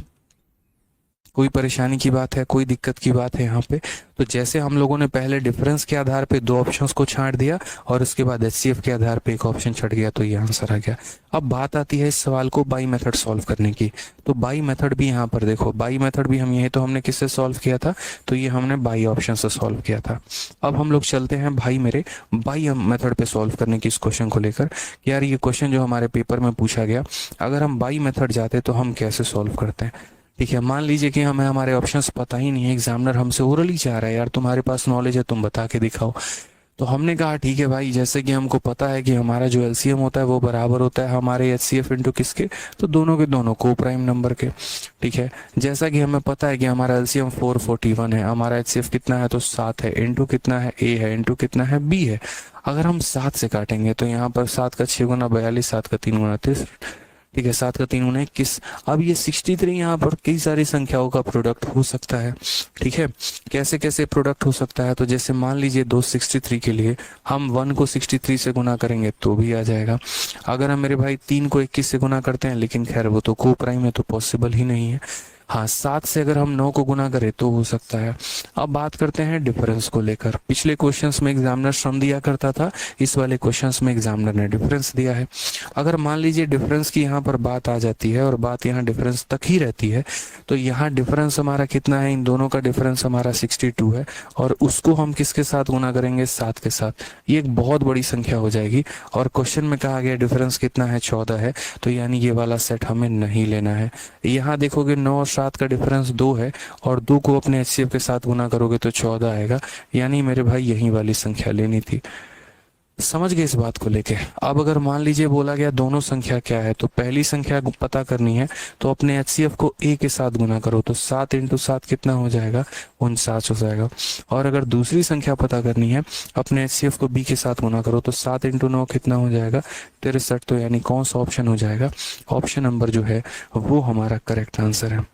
कोई परेशानी की बात है, कोई दिक्कत की बात है यहाँ पे? तो जैसे हम लोगों ने पहले डिफरेंस के आधार पे दो ऑप्शंस को छांट दिया और उसके बाद एचसीएफ के आधार पे एक ऑप्शन छट गया, तो ये आंसर आ गया। अब बात आती है इस सवाल को बाई मेथड सॉल्व करने की। तो बाई मेथड भी यहाँ पर देखो, बाई मेथड भी हम यही तो हमने किससे सॉल्व किया था? तो ये हमने बाई ऑप्शन से सॉल्व किया था। अब हम लोग चलते हैं भाई मेरे बाई मेथड पे सॉल्व करने की इस क्वेश्चन को लेकर। यार ये क्वेश्चन जो हमारे पेपर में पूछा गया, अगर हम बाई मेथड जाते तो हम कैसे सॉल्व करते हैं? ठीक है, मान लीजिए कि हमें हमारे ऑप्शंस पता ही नहीं है, एग्जामिनर हमसे ओरली चाह रहा है, यार तुम्हारे पास नॉलेज है तुम बता के दिखाओ। तो हमने कहा ठीक है भाई, जैसे कि हमको पता है कि हमारा जो एलसीएम होता है वो बराबर होता है हमारे एचसीएफ इंटू किसके? तो दोनों के दोनों को प्राइम नंबर के। ठीक है, जैसा कि हमें पता है कि हमारा एलसीएम 441 है, हमारा एचसीएफ कितना है? तो 7 है, इंटू कितना है? ए है, इंटू कितना है? बी है। अगर हम 7 से काटेंगे तो यहाँ पर 7 का 6 गुना 42, 7 का 3 गुना 30। ठीक है, 7 का 3 गुना 21। अब ये 63 यहाँ पर कई सारी संख्याओं का प्रोडक्ट हो सकता है। ठीक है, कैसे कैसे प्रोडक्ट हो सकता है? तो जैसे मान लीजिए 263 के लिए हम 1 को 63 से गुना करेंगे तो भी आ जाएगा। अगर हम मेरे भाई 3 को 21 से गुना करते हैं, लेकिन खैर वो तो को प्राइम है तो पॉसिबल ही नहीं है। हाँ, 7 से अगर हम 9 को गुना करें तो हो सकता है। अब बात करते हैं डिफरेंस को लेकर। पिछले क्वेश्चंस में एग्जामिनर सम दिया करता था, इस वाले क्वेश्चंस में एग्जामिनर ने डिफरेंस दिया है। अगर मान लीजिए डिफरेंस की यहाँ पर बात आ जाती है और बात यहाँ डिफरेंस तक ही रहती है, तो यहाँ डिफरेंस हमारा कितना है? इन दोनों का डिफरेंस हमारा 62 है, और उसको हम किसके साथ गुना करेंगे? 7 के साथ। ये एक बहुत बड़ी संख्या हो जाएगी, और क्वेश्चन में कहा गया डिफरेंस कितना है? 14 है, तो यानी ये वाला सेट हमें नहीं लेना है। यहाँ देखोगे 9 और 7 का डिफरेंस 2 है, और 2 को अपने एचसीएफ के साथ गुना करोगे तो 14 आएगा, यानी मेरे भाई यही वाली संख्या लेनी थी। समझ गए इस बात को लेके? अब अगर मान लीजिए बोला गया दोनों संख्या क्या है, तो पहली संख्या को पता करनी है तो अपने एचसीएफ को ए के साथ गुना करो, तो 7 इंटू 7 कितना हो जाएगा? 49 हो जाएगा। और अगर दूसरी संख्या पता करनी है, अपने एचसीएफ को बी के साथ गुना करो, तो 7 इंटू 9 कितना हो जाएगा? 63। तो यानी कौन सा ऑप्शन हो जाएगा? ऑप्शन नंबर जो है वो हमारा करेक्ट आंसर है।